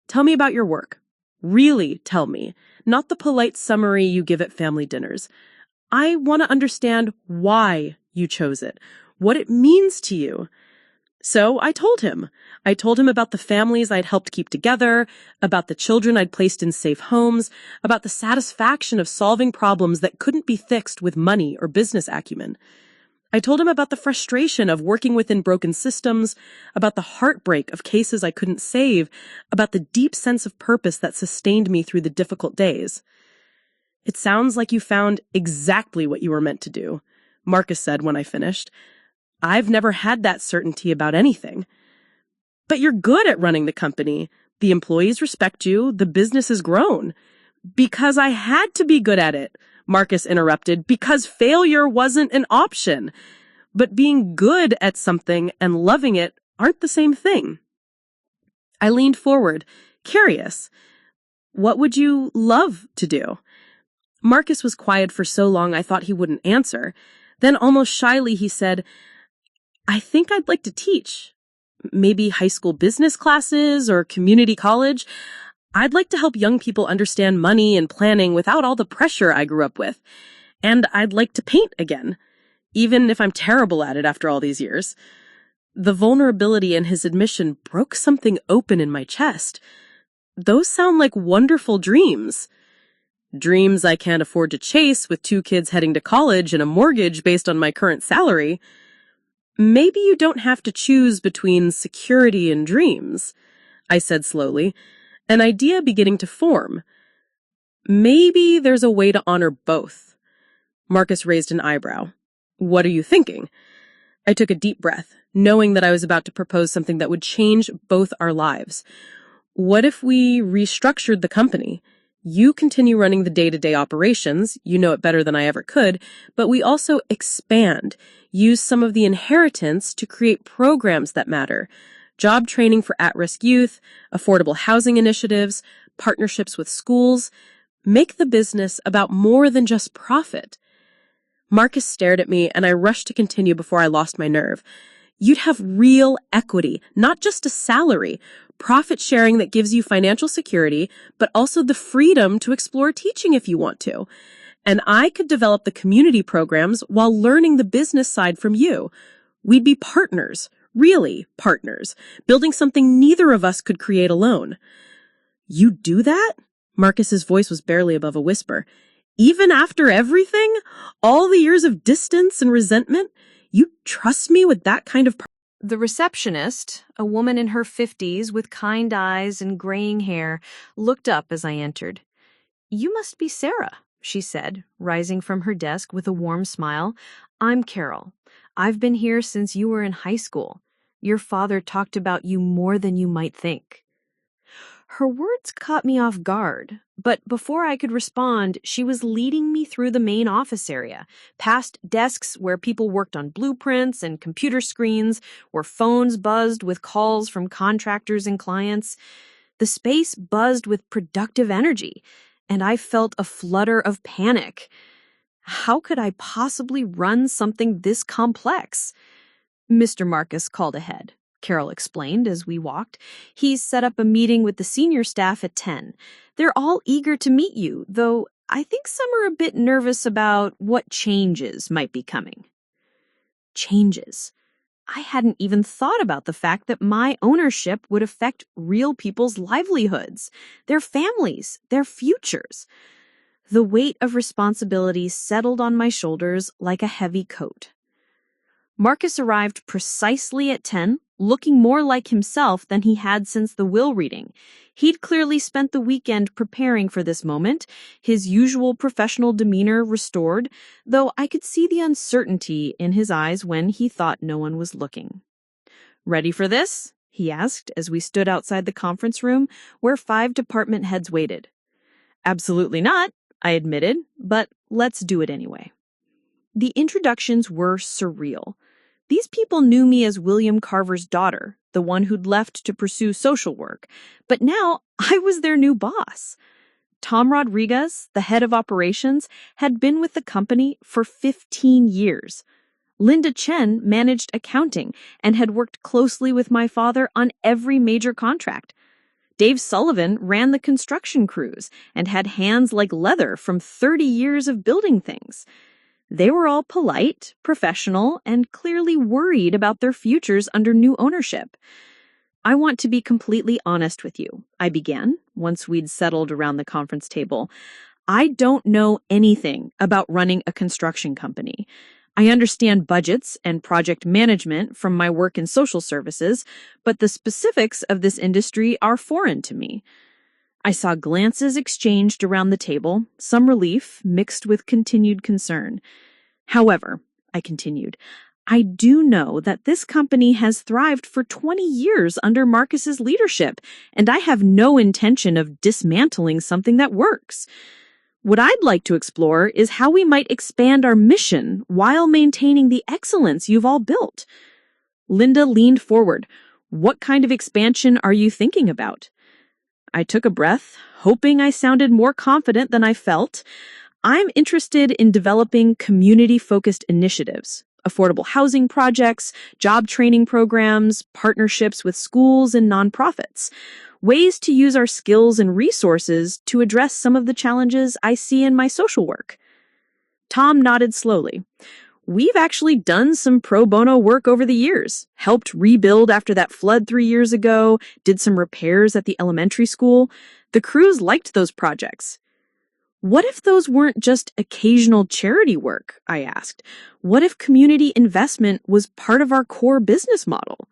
Tell me about your work. Really tell me, not the polite summary you give at family dinners. I want to understand why you chose it, what it means to you. So I told him. I told him about the families I'd helped keep together, about the children I'd placed in safe homes, about the satisfaction of solving problems that couldn't be fixed with money or business acumen. I told him about the frustration of working within broken systems, about the heartbreak of cases I couldn't save, about the deep sense of purpose that sustained me through the difficult days. It sounds like you found exactly what you were meant to do, Marcus said when I finished. I've never had that certainty about anything. But you're good at running the company. The employees respect you. The business has grown. Because I had to be good at it, Marcus interrupted, because failure wasn't an option. But being good at something and loving it aren't the same thing. I leaned forward, curious. What would you love to do? Marcus was quiet for so long I thought he wouldn't answer. Then almost shyly he said, I think I'd like to teach. Maybe high school business classes or community college. I'd like to help young people understand money and planning without all the pressure I grew up with. And I'd like to paint again, even if I'm terrible at it after all these years. The vulnerability in his admission broke something open in my chest. Those sound like wonderful dreams. Dreams I can't afford to chase with 2 kids heading to college and a mortgage based on my current salary. Maybe you don't have to choose between security and dreams, I said slowly, an idea beginning to form. Maybe there's a way to honor both. Marcus raised an eyebrow. What are you thinking? I took a deep breath, knowing that I was about to propose something that would change both our lives. What if we restructured the company? You continue running the day-to-day operations, you know it better than I ever could, but we also expand, use some of the inheritance to create programs that matter, job training for at-risk youth, affordable housing initiatives, partnerships with schools, make the business about more than just profit. Marcus stared at me and I rushed to continue before I lost my nerve. You'd have real equity, not just a salary, profit sharing that gives you financial security, but also the freedom to explore teaching if you want to. And I could develop the community programs while learning the business side from you. We'd be partners, really partners, building something neither of us could create alone. You do that? Marcus's voice was barely above a whisper. Even after everything? All the years of distance and resentment? You trust me with that kind of... The receptionist, a woman in her 50s with kind eyes and graying hair, looked up as I entered. You must be Sarah, she said, rising from her desk with a warm smile. I'm Carol. I've been here since you were in high school. Your father talked about you more than you might think. Her words caught me off guard, but before I could respond, she was leading me through the main office area, past desks where people worked on blueprints and computer screens, where phones buzzed with calls from contractors and clients. The space buzzed with productive energy, and I felt a flutter of panic. How could I possibly run something this complex? Mr. Marcus called ahead, Carol explained as we walked. He's set up a meeting with the senior staff at 10. They're all eager to meet you, though I think some are a bit nervous about what changes might be coming. Changes. I hadn't even thought about the fact that my ownership would affect real people's livelihoods, their families, their futures. The weight of responsibility settled on my shoulders like a heavy coat. Marcus arrived precisely at 10, looking more like himself than he had since the will reading. He'd clearly spent the weekend preparing for this moment, his usual professional demeanor restored, though I could see the uncertainty in his eyes when he thought no one was looking. "Ready for this?" he asked as we stood outside the conference room where 5 department heads waited. "Absolutely not," I admitted, "but let's do it anyway." The introductions were surreal. These people knew me as William Carver's daughter, the one who'd left to pursue social work, but now I was their new boss. Tom Rodriguez, the head of operations, had been with the company for 15 years. Linda Chen managed accounting and had worked closely with my father on every major contract. Dave Sullivan ran the construction crews and had hands like leather from 30 years of building things. They were all polite, professional, and clearly worried about their futures under new ownership. "I want to be completely honest with you," I began, once we'd settled around the conference table. "I don't know anything about running a construction company. I understand budgets and project management from my work in social services, but the specifics of this industry are foreign to me." I saw glances exchanged around the table, some relief mixed with continued concern. "However," I continued, "I do know that this company has thrived for 20 years under Marcus's leadership, and I have no intention of dismantling something that works. What I'd like to explore is how we might expand our mission while maintaining the excellence you've all built." Linda leaned forward. "What kind of expansion are you thinking about?" I took a breath, hoping I sounded more confident than I felt. "I'm interested in developing community-focused initiatives, affordable housing projects, job training programs, partnerships with schools and nonprofits, ways to use our skills and resources to address some of the challenges I see in my social work." Tom nodded slowly. "We've actually done some pro bono work over the years, helped rebuild after that flood 3 years ago, did some repairs at the elementary school. The crews liked those projects." "What if those weren't just occasional charity work?" I asked. "What if community investment was part of our core business model?"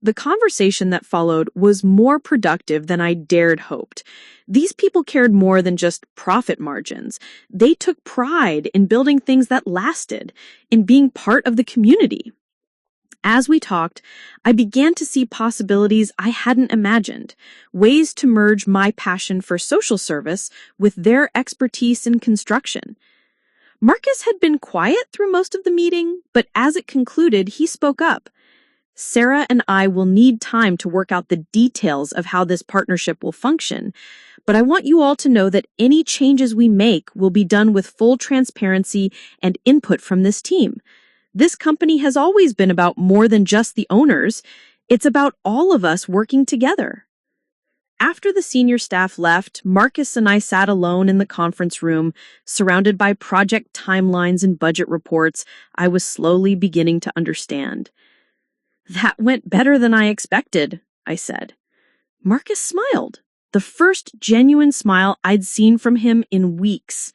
The conversation that followed was more productive than I dared hoped. These people cared more than just profit margins. They took pride in building things that lasted, in being part of the community. As we talked, I began to see possibilities I hadn't imagined, ways to merge my passion for social service with their expertise in construction. Marcus had been quiet through most of the meeting, but as it concluded, he spoke up. "Sarah and I will need time to work out the details of how this partnership will function, but I want you all to know that any changes we make will be done with full transparency and input from this team. This company has always been about more than just the owners. It's about all of us working together." After the senior staff left, Marcus and I sat alone in the conference room, surrounded by project timelines and budget reports I was slowly beginning to understand. "That went better than I expected," I said. Marcus smiled, the first genuine smile I'd seen from him in weeks.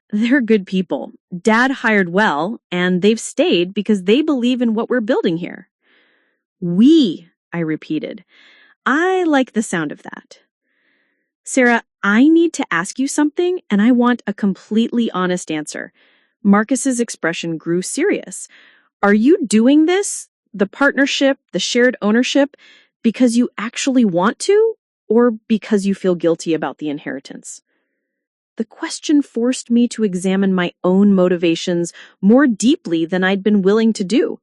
"They're good people. Dad hired well, and they've stayed because they believe in what we're building here." "We," I repeated. I like the sound of that. "Sarah, I need to ask you something, and I want a completely honest answer." Marcus's expression grew serious. "Are you doing this, the partnership, the shared ownership, because you actually want to, or because you feel guilty about the inheritance?" The question forced me to examine my own motivations more deeply than I'd been willing to do.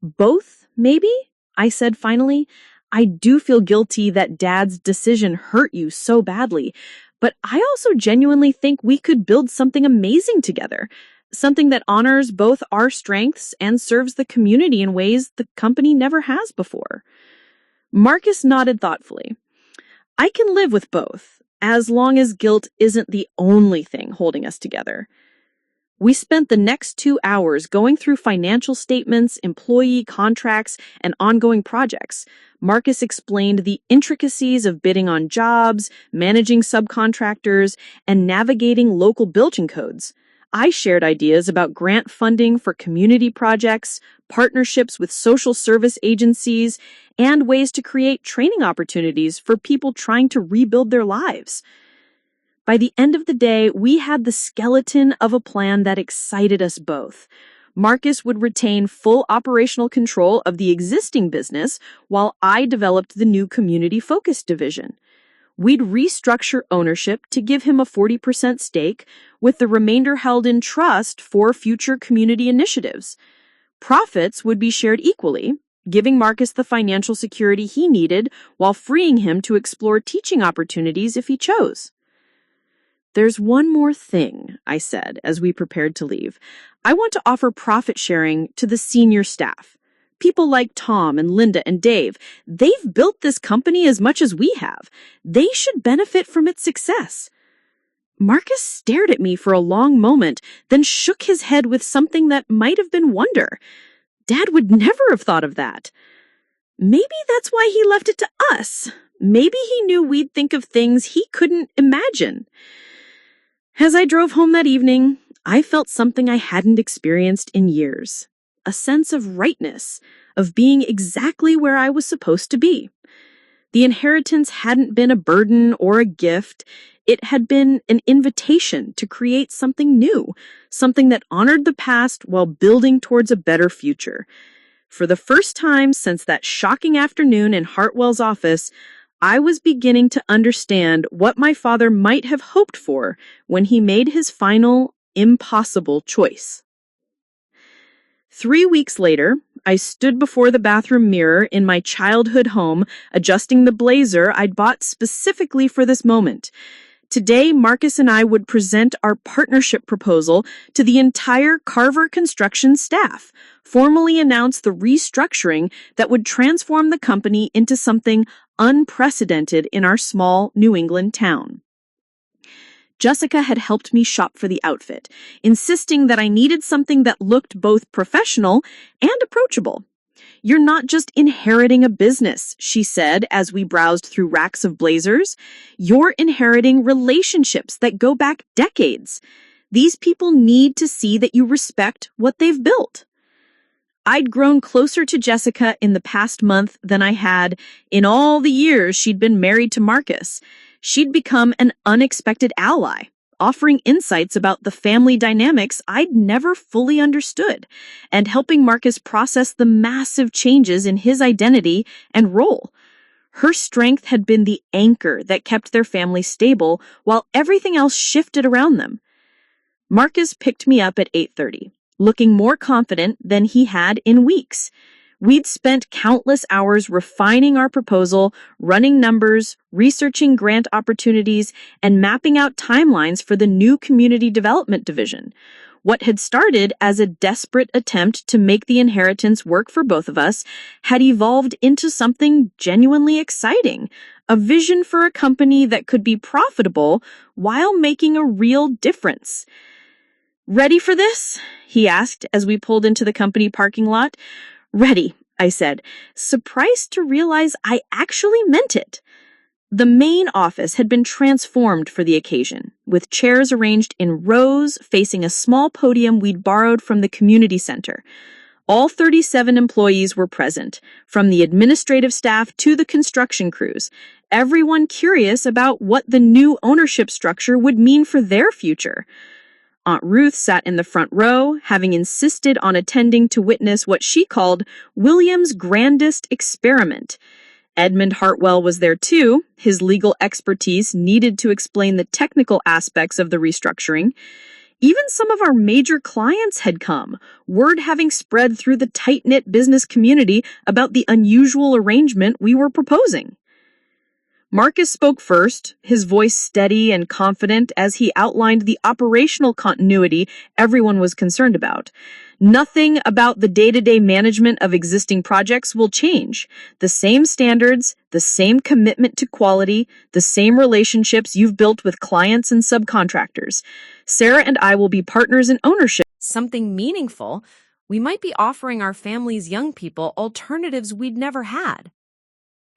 "Both, maybe?" I said finally. "I do feel guilty that Dad's decision hurt you so badly, but I also genuinely think we could build something amazing together. Something that honors both our strengths and serves the community in ways the company never has before." Marcus nodded thoughtfully. "I can live with both. as long as guilt isn't the only thing holding us together. We spent the next 2 hours going through financial statements, employee contracts, and ongoing projects. Marcus explained the intricacies of bidding on jobs, managing subcontractors, and navigating local building codes. I shared ideas about grant funding for community projects, partnerships with social service agencies, and ways to create training opportunities for people trying to rebuild their lives. By the end of the day, we had the skeleton of a plan that excited us both. Marcus would retain full operational control of the existing business while I developed the new community-focused division. We'd restructure ownership to give him a 40% stake, with the remainder held in trust for future community initiatives. Profits would be shared equally, giving Marcus the financial security he needed while freeing him to explore teaching opportunities if he chose. "There's one more thing," I said as we prepared to leave. "I want to offer profit sharing to the senior staff. People like Tom and Linda and Dave, they've built this company as much as we have. They should benefit from its success." Marcus stared at me for a long moment, then shook his head with something that might have been wonder. Dad would never have thought of that. Maybe that's why he left it to us. Maybe he knew we'd think of things he couldn't imagine. As I drove home that evening, I felt something I hadn't experienced in years. A sense of rightness, of being exactly where I was supposed to be. The inheritance hadn't been a burden or a gift. It had been an invitation to create something new, something that honored the past while building towards a better future. For the first time since that shocking afternoon in Hartwell's office, I was beginning to understand what my father might have hoped for when he made his final, impossible choice. 3 weeks later, I stood before the bathroom mirror in my childhood home, adjusting the blazer I'd bought specifically for this moment. Today, Marcus and I would present our partnership proposal to the entire Carver construction staff, formally announce the restructuring that would transform the company into something unprecedented in our small New England town. Jessica had helped me shop for the outfit, insisting that I needed something that looked both professional and approachable. "You're not just inheriting a business," she said as we browsed through racks of blazers. "You're inheriting relationships that go back decades. These people need to see that you respect what they've built." I'd grown closer to Jessica in the past month than I had in all the years she'd been married to Marcus. She'd become an unexpected ally, offering insights about the family dynamics I'd never fully understood, and helping Marcus process the massive changes in his identity and role. Her strength had been the anchor that kept their family stable while everything else shifted around them. Marcus picked me up at 8:30. Looking more confident than he had in weeks. We'd spent countless hours refining our proposal, running numbers, researching grant opportunities, and mapping out timelines for the new community development division. What had started as a desperate attempt to make the inheritance work for both of us had evolved into something genuinely exciting, a vision for a company that could be profitable while making a real difference. "Ready for this?" he asked as we pulled into the company parking lot. "Ready," I said, surprised to realize I actually meant it. The main office had been transformed for the occasion, with chairs arranged in rows facing a small podium we'd borrowed from the community center. All 37 employees were present, from the administrative staff to the construction crews, everyone curious about what the new ownership structure would mean for their future. Aunt Ruth sat in the front row, having insisted on attending to witness what she called William's grandest experiment. Edmund Hartwell was there too, his legal expertise needed to explain the technical aspects of the restructuring. Even some of our major clients had come, word having spread through the tight-knit business community about the unusual arrangement we were proposing. Marcus spoke first, his voice steady and confident as he outlined the operational continuity everyone was concerned about. Nothing about the day-to-day management of existing projects will change. The same standards, the same commitment to quality, the same relationships you've built with clients and subcontractors. Sarah and I will be partners in ownership. Something meaningful, we might be offering our family's young people alternatives we'd never had.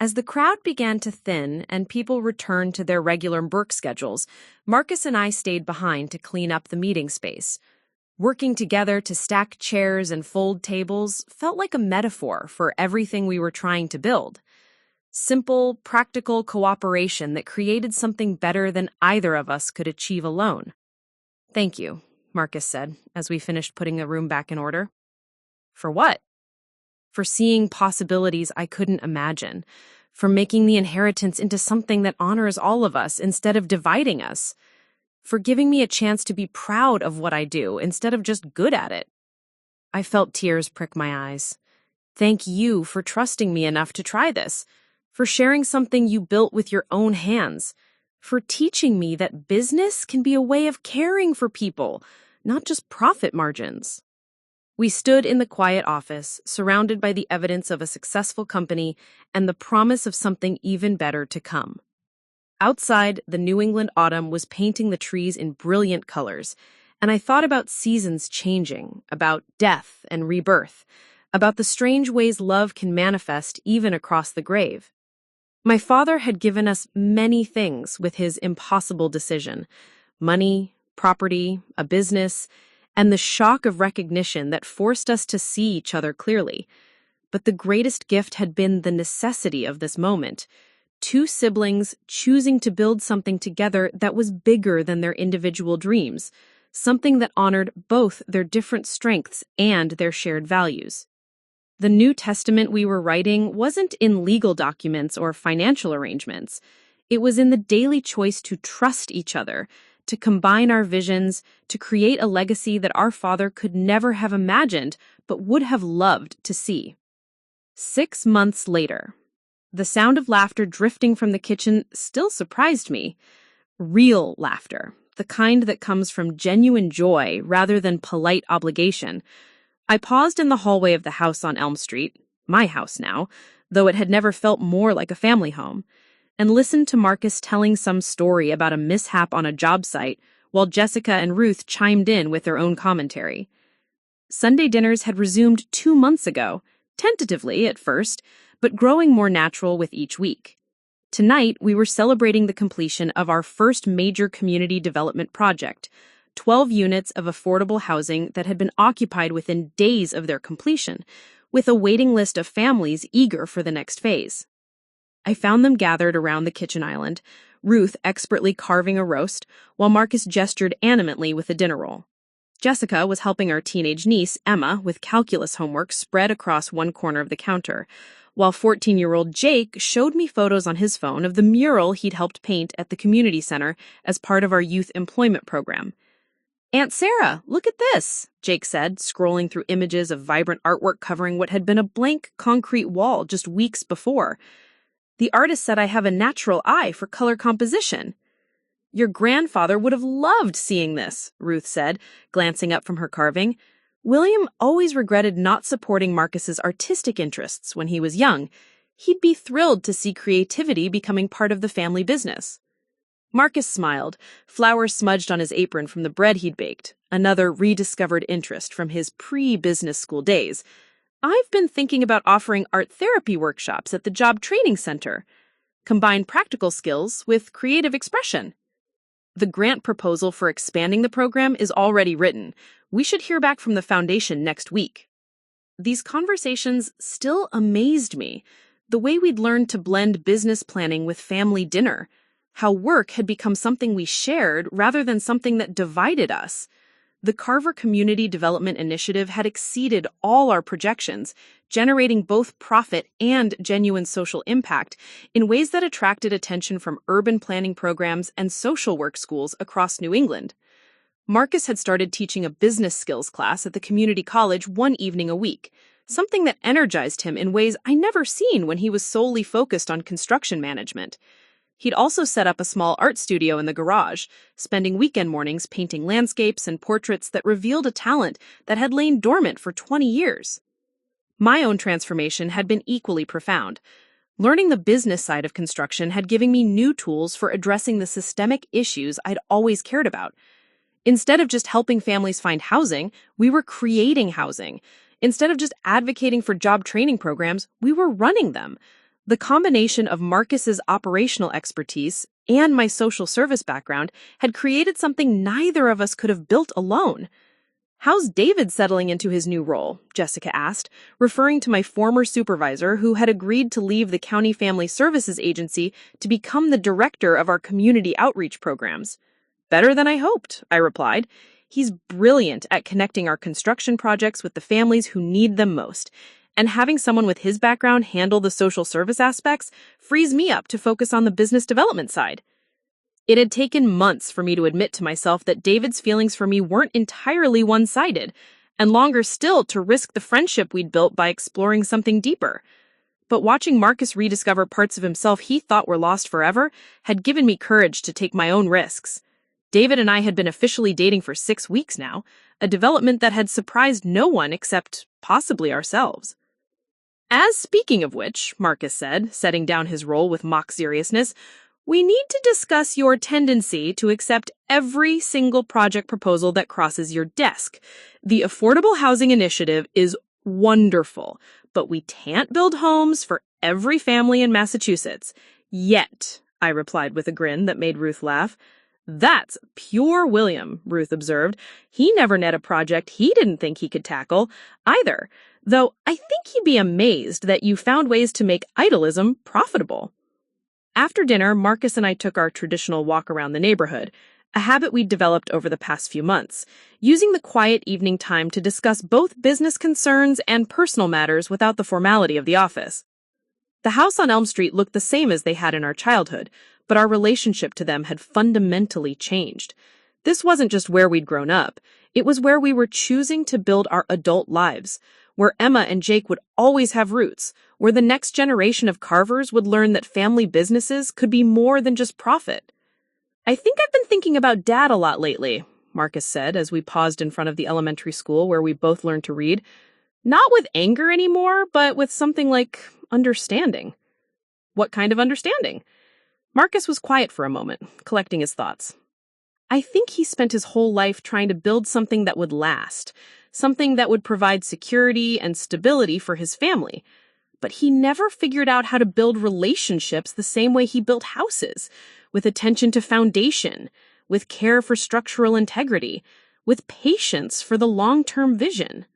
As the crowd began to thin and people returned to their regular work schedules, Marcus and I stayed behind to clean up the meeting space. Working together to stack chairs and fold tables felt like a metaphor for everything we were trying to build. Simple, practical cooperation that created something better than either of us could achieve alone. "Thank you," Marcus said, as we finished putting the room back in order. "For what?" "For seeing possibilities I couldn't imagine. For making the inheritance into something that honors all of us instead of dividing us. For giving me a chance to be proud of what I do instead of just good at it." I felt tears prick my eyes. "Thank you for trusting me enough to try this. For sharing something you built with your own hands. For teaching me that business can be a way of caring for people, not just profit margins." We stood in the quiet office, surrounded by the evidence of a successful company and the promise of something even better to come. Outside, the New England autumn was painting the trees in brilliant colors, and I thought about seasons changing, about death and rebirth, about the strange ways love can manifest even across the grave. My father had given us many things with his impossible decision: money, property, a business, and the shock of recognition that forced us to see each other clearly. But the greatest gift had been the necessity of this moment: two siblings choosing to build something together that was bigger than their individual dreams, something that honored both their different strengths and their shared values. The New Testament we were writing wasn't in legal documents or financial arrangements. It was in the daily choice to trust each other, to combine our visions, to create a legacy that our father could never have imagined but would have loved to see. 6 months later, the sound of laughter drifting from the kitchen still surprised me. Real laughter, the kind that comes from genuine joy rather than polite obligation. I paused in the hallway of the house on Elm Street, my house now, though it had never felt more like a family home, and listened to Marcus telling some story about a mishap on a job site, while Jessica and Ruth chimed in with their own commentary. Sunday dinners had resumed 2 months ago, tentatively at first, but growing more natural with each week. Tonight, we were celebrating the completion of our first major community development project, 12 units of affordable housing that had been occupied within days of their completion, with a waiting list of families eager for the next phase. I found them gathered around the kitchen island, Ruth expertly carving a roast, while Marcus gestured animately with a dinner roll. Jessica was helping our teenage niece, Emma, with calculus homework spread across one corner of the counter, while 14-year-old Jake showed me photos on his phone of the mural he'd helped paint at the community center as part of our youth employment program. "Aunt Sarah, look at this," Jake said, scrolling through images of vibrant artwork covering what had been a blank concrete wall just weeks before. "The artist said I have a natural eye for color composition." "Your grandfather would have loved seeing this," Ruth said, glancing up from her carving. "William always regretted not supporting Marcus's artistic interests when he was young. He'd be thrilled to see creativity becoming part of the family business." Marcus smiled, flowers smudged on his apron from the bread he'd baked, another rediscovered interest from his pre-business school days. "I've been thinking about offering art therapy workshops at the Job Training Center. Combine practical skills with creative expression." "The grant proposal for expanding the program is already written. We should hear back from the foundation next week." These conversations still amazed me. The way we'd learned to blend business planning with family dinner. How work had become something we shared rather than something that divided us. The Carver Community Development Initiative had exceeded all our projections, generating both profit and genuine social impact in ways that attracted attention from urban planning programs and social work schools across New England. Marcus had started teaching a business skills class at the community college one evening a week, something that energized him in ways I never seen when he was solely focused on construction management. He'd also set up a small art studio in the garage, spending weekend mornings painting landscapes and portraits that revealed a talent that had lain dormant for 20 years. My own transformation had been equally profound. Learning the business side of construction had given me new tools for addressing the systemic issues I'd always cared about. Instead of just helping families find housing, we were creating housing. Instead of just advocating for job training programs, we were running them. The combination of Marcus's operational expertise and my social service background had created something neither of us could have built alone. "How's David settling into his new role?" Jessica asked, referring to my former supervisor who had agreed to leave the County Family Services Agency to become the director of our community outreach programs. "Better than I hoped," I replied. "He's brilliant at connecting our construction projects with the families who need them most, and having someone with his background handle the social service aspects frees me up to focus on the business development side." It had taken months for me to admit to myself that David's feelings for me weren't entirely one-sided, and longer still to risk the friendship we'd built by exploring something deeper. But watching Marcus rediscover parts of himself he thought were lost forever had given me courage to take my own risks. David and I had been officially dating for 6 weeks now, a development that had surprised no one except possibly ourselves. "Speaking of which," Marcus said, setting down his roll with mock seriousness, "we need to discuss your tendency to accept every single project proposal that crosses your desk. The Affordable Housing Initiative is wonderful, but we can't build homes for every family in Massachusetts. Yet," I replied with a grin that made Ruth laugh. "That's pure William," Ruth observed. "He never net a project he didn't think he could tackle, either, though I think he'd be amazed that you found ways to make idolism profitable." After dinner, Marcus and I took our traditional walk around the neighborhood, a habit we'd developed over the past few months, using the quiet evening time to discuss both business concerns and personal matters without the formality of the office. The house on Elm Street looked the same as they had in our childhood, but our relationship to them had fundamentally changed. This wasn't just where we'd grown up. It was where we were choosing to build our adult lives, where Emma and Jake would always have roots, where the next generation of Carvers would learn that family businesses could be more than just profit. "I think I've been thinking about Dad a lot lately," Marcus said as we paused in front of the elementary school where we both learned to read. "Not with anger anymore, but with something like understanding." "What kind of understanding?" Marcus was quiet for a moment, collecting his thoughts. "I think he spent his whole life trying to build something that would last, something that would provide security and stability for his family. But he never figured out how to build relationships the same way he built houses, with attention to foundation, with care for structural integrity, with patience for the long-term vision."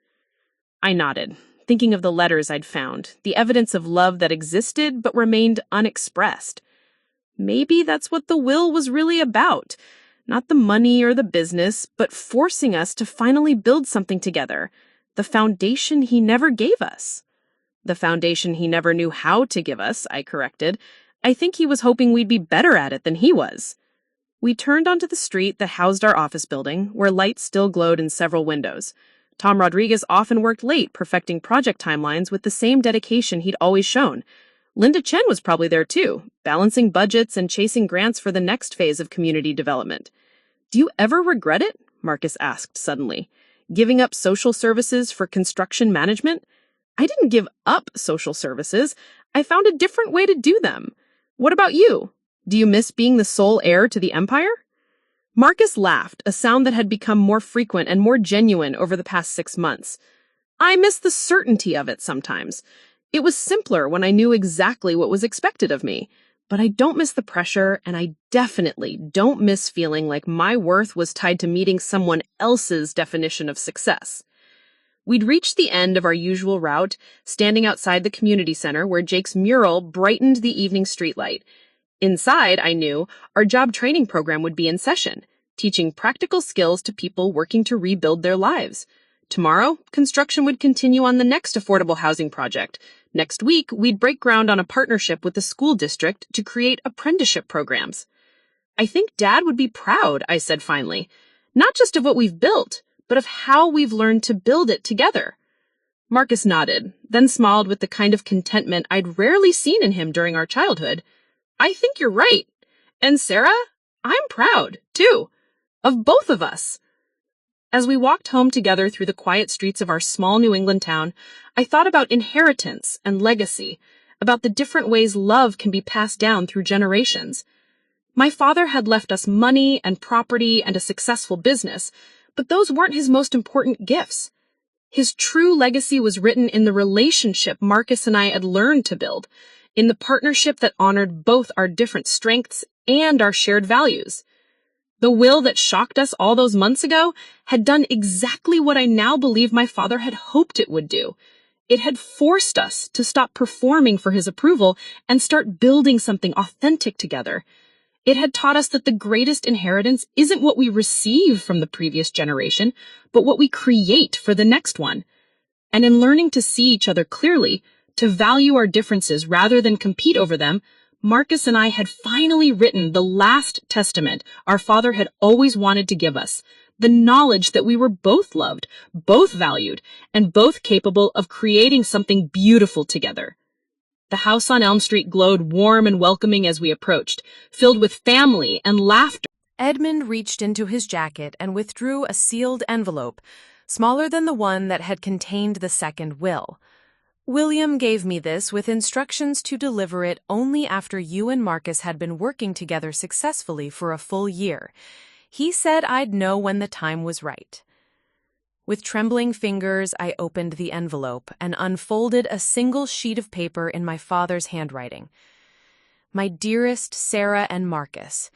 I nodded, thinking of the letters I'd found, the evidence of love that existed but remained unexpressed. Maybe that's what the will was really about. Not the money or the business, but forcing us to finally build something together. The foundation he never gave us. The foundation he never knew how to give us, I corrected. I think he was hoping we'd be better at it than he was. We turned onto the street that housed our office building, where lights still glowed in several windows. Tom Rodriguez often worked late, perfecting project timelines with the same dedication he'd always shown. Linda Chen was probably there too, balancing budgets and chasing grants for the next phase of community development. "Do you ever regret it?" Marcus asked suddenly. "Giving up social services for construction management?" "I didn't give up social services. I found a different way to do them. What about you? Do you miss being the sole heir to the empire?" Marcus laughed, a sound that had become more frequent and more genuine over the past 6 months. "I miss the certainty of it sometimes. It was simpler when I knew exactly what was expected of me. But I don't miss the pressure, and I definitely don't miss feeling like my worth was tied to meeting someone else's definition of success." We'd reached the end of our usual route, standing outside the community center where Jake's mural brightened the evening streetlight. Inside, I knew, our job training program would be in session, teaching practical skills to people working to rebuild their lives. Tomorrow, construction would continue on the next affordable housing project. Next week, we'd break ground on a partnership with the school district to create apprenticeship programs. "I think Dad would be proud," I said finally, "not just of what we've built, but of how we've learned to build it together." Marcus nodded, then smiled with the kind of contentment I'd rarely seen in him during our childhood. "I think you're right. And Sarah, I'm proud, too, of both of us. As we walked home together through the quiet streets of our small New England town, I thought about inheritance and legacy, about the different ways love can be passed down through generations. My father had left us money and property and a successful business, but those weren't his most important gifts. His true legacy was written in the relationship Marcus and I had learned to build, in the partnership that honored both our different strengths and our shared values. The will that shocked us all those months ago had done exactly what I now believe my father had hoped it would do. It had forced us to stop performing for his approval and start building something authentic together. It had taught us that the greatest inheritance isn't what we receive from the previous generation, but what we create for the next one. And in learning to see each other clearly, to value our differences rather than compete over them, Marcus and I had finally written the last testament our father had always wanted to give us, the knowledge that we were both loved, both valued, and both capable of creating something beautiful together. The house on Elm Street glowed warm and welcoming as we approached, filled with family and laughter. Edmund reached into his jacket and withdrew a sealed envelope, smaller than the one that had contained the second will. William gave me this with instructions to deliver it only after you and Marcus had been working together successfully for a full year. He said I'd know when the time was right. With trembling fingers, I opened the envelope and unfolded a single sheet of paper in my father's handwriting. My dearest Sarah and Marcus,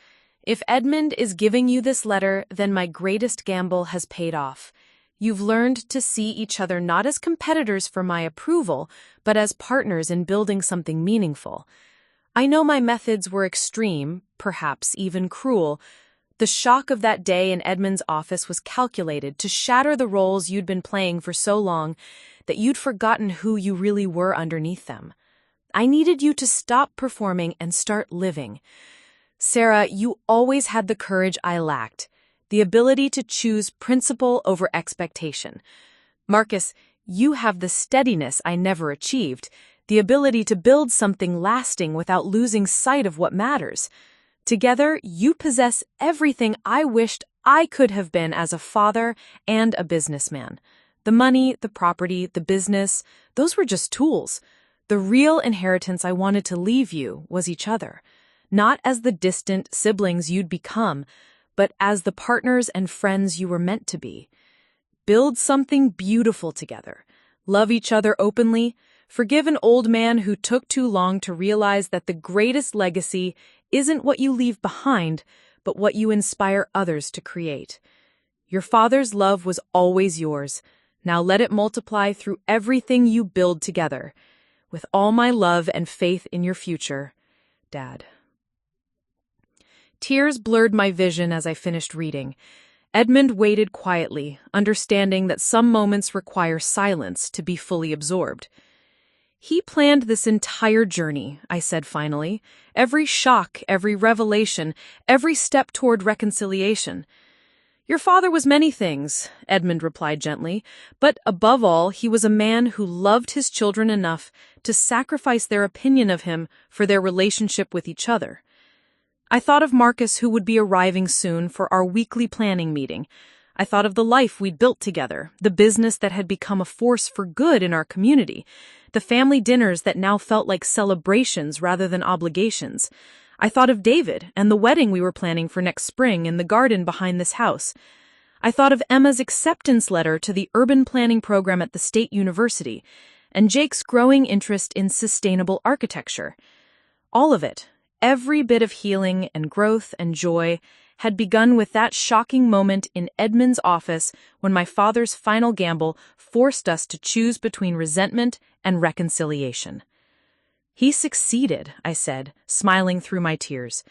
if Edmund is giving you this letter, then my greatest gamble has paid off. You've learned to see each other not as competitors for my approval, but as partners in building something meaningful. I know my methods were extreme, perhaps even cruel. The shock of that day in Edmund's office was calculated to shatter the roles you'd been playing for so long that you'd forgotten who you really were underneath them. I needed you to stop performing and start living. Sarah, you always had the courage I lacked. The ability to choose principle over expectation. Marcus, you have the steadiness I never achieved, the ability to build something lasting without losing sight of what matters. Together, you possess everything I wished I could have been as a father and a businessman. The money, the property, the business, those were just tools. The real inheritance I wanted to leave you was each other, not as the distant siblings you'd become, but as the partners and friends you were meant to be. Build something beautiful together. Love each other openly. Forgive an old man who took too long to realize that the greatest legacy isn't what you leave behind, but what you inspire others to create. Your father's love was always yours. Now let it multiply through everything you build together. With all my love and faith in your future, Dad. Tears blurred my vision as I finished reading. Edmund waited quietly, understanding that some moments require silence to be fully absorbed. He planned this entire journey, I said finally. Every shock, every revelation, every step toward reconciliation. Your father was many things, Edmund replied gently, but above all, he was a man who loved his children enough to sacrifice their opinion of him for their relationship with each other. I thought of Marcus, who would be arriving soon for our weekly planning meeting. I thought of the life we'd built together, the business that had become a force for good in our community, the family dinners that now felt like celebrations rather than obligations. I thought of David and the wedding we were planning for next spring in the garden behind this house. I thought of Emma's acceptance letter to the urban planning program at the State University, and Jake's growing interest in sustainable architecture. All of it, every bit of healing and growth and joy, had begun with that shocking moment in Edmund's office when my father's final gamble forced us to choose between resentment and reconciliation. He succeeded, I said, smiling through my tears.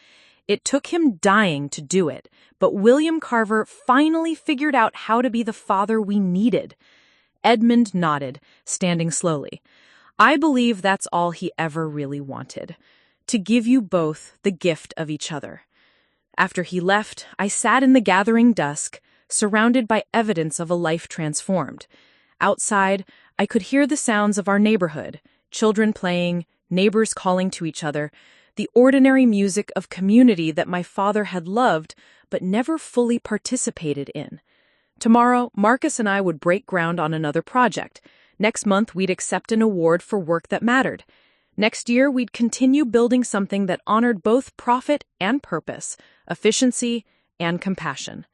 It took him dying to do it, but William Carver finally figured out how to be the father we needed. Edmund nodded, standing slowly. I believe that's all he ever really wanted. To give you both the gift of each other. After he left, I sat in the gathering dusk, surrounded by evidence of a life transformed. Outside, I could hear the sounds of our neighborhood, children playing, neighbors calling to each other, the ordinary music of community that my father had loved but never fully participated in. Tomorrow, Marcus and I would break ground on another project. Next month, we'd accept an award for work that mattered. Next year, we'd continue building something that honored both profit and purpose, efficiency and compassion.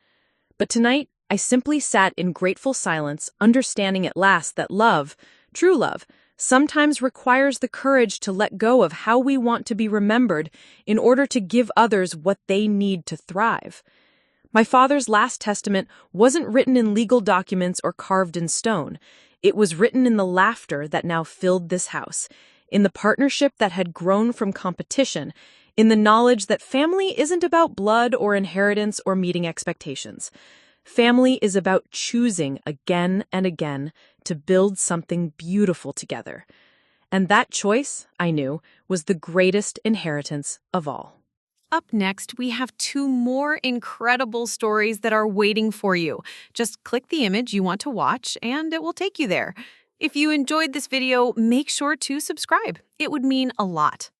But tonight, I simply sat in grateful silence, understanding at last that love, true love, sometimes requires the courage to let go of how we want to be remembered in order to give others what they need to thrive. My father's last testament wasn't written in legal documents or carved in stone. It was written in the laughter that now filled this house, in the partnership that had grown from competition, in the knowledge that family isn't about blood or inheritance or meeting expectations. Family is about choosing again and again to build something beautiful together. And that choice, I knew, was the greatest inheritance of all. Up next, we have 2 more incredible stories that are waiting for you. Just click the image you want to watch, and it will take you there. If you enjoyed this video, make sure to subscribe. It would mean a lot.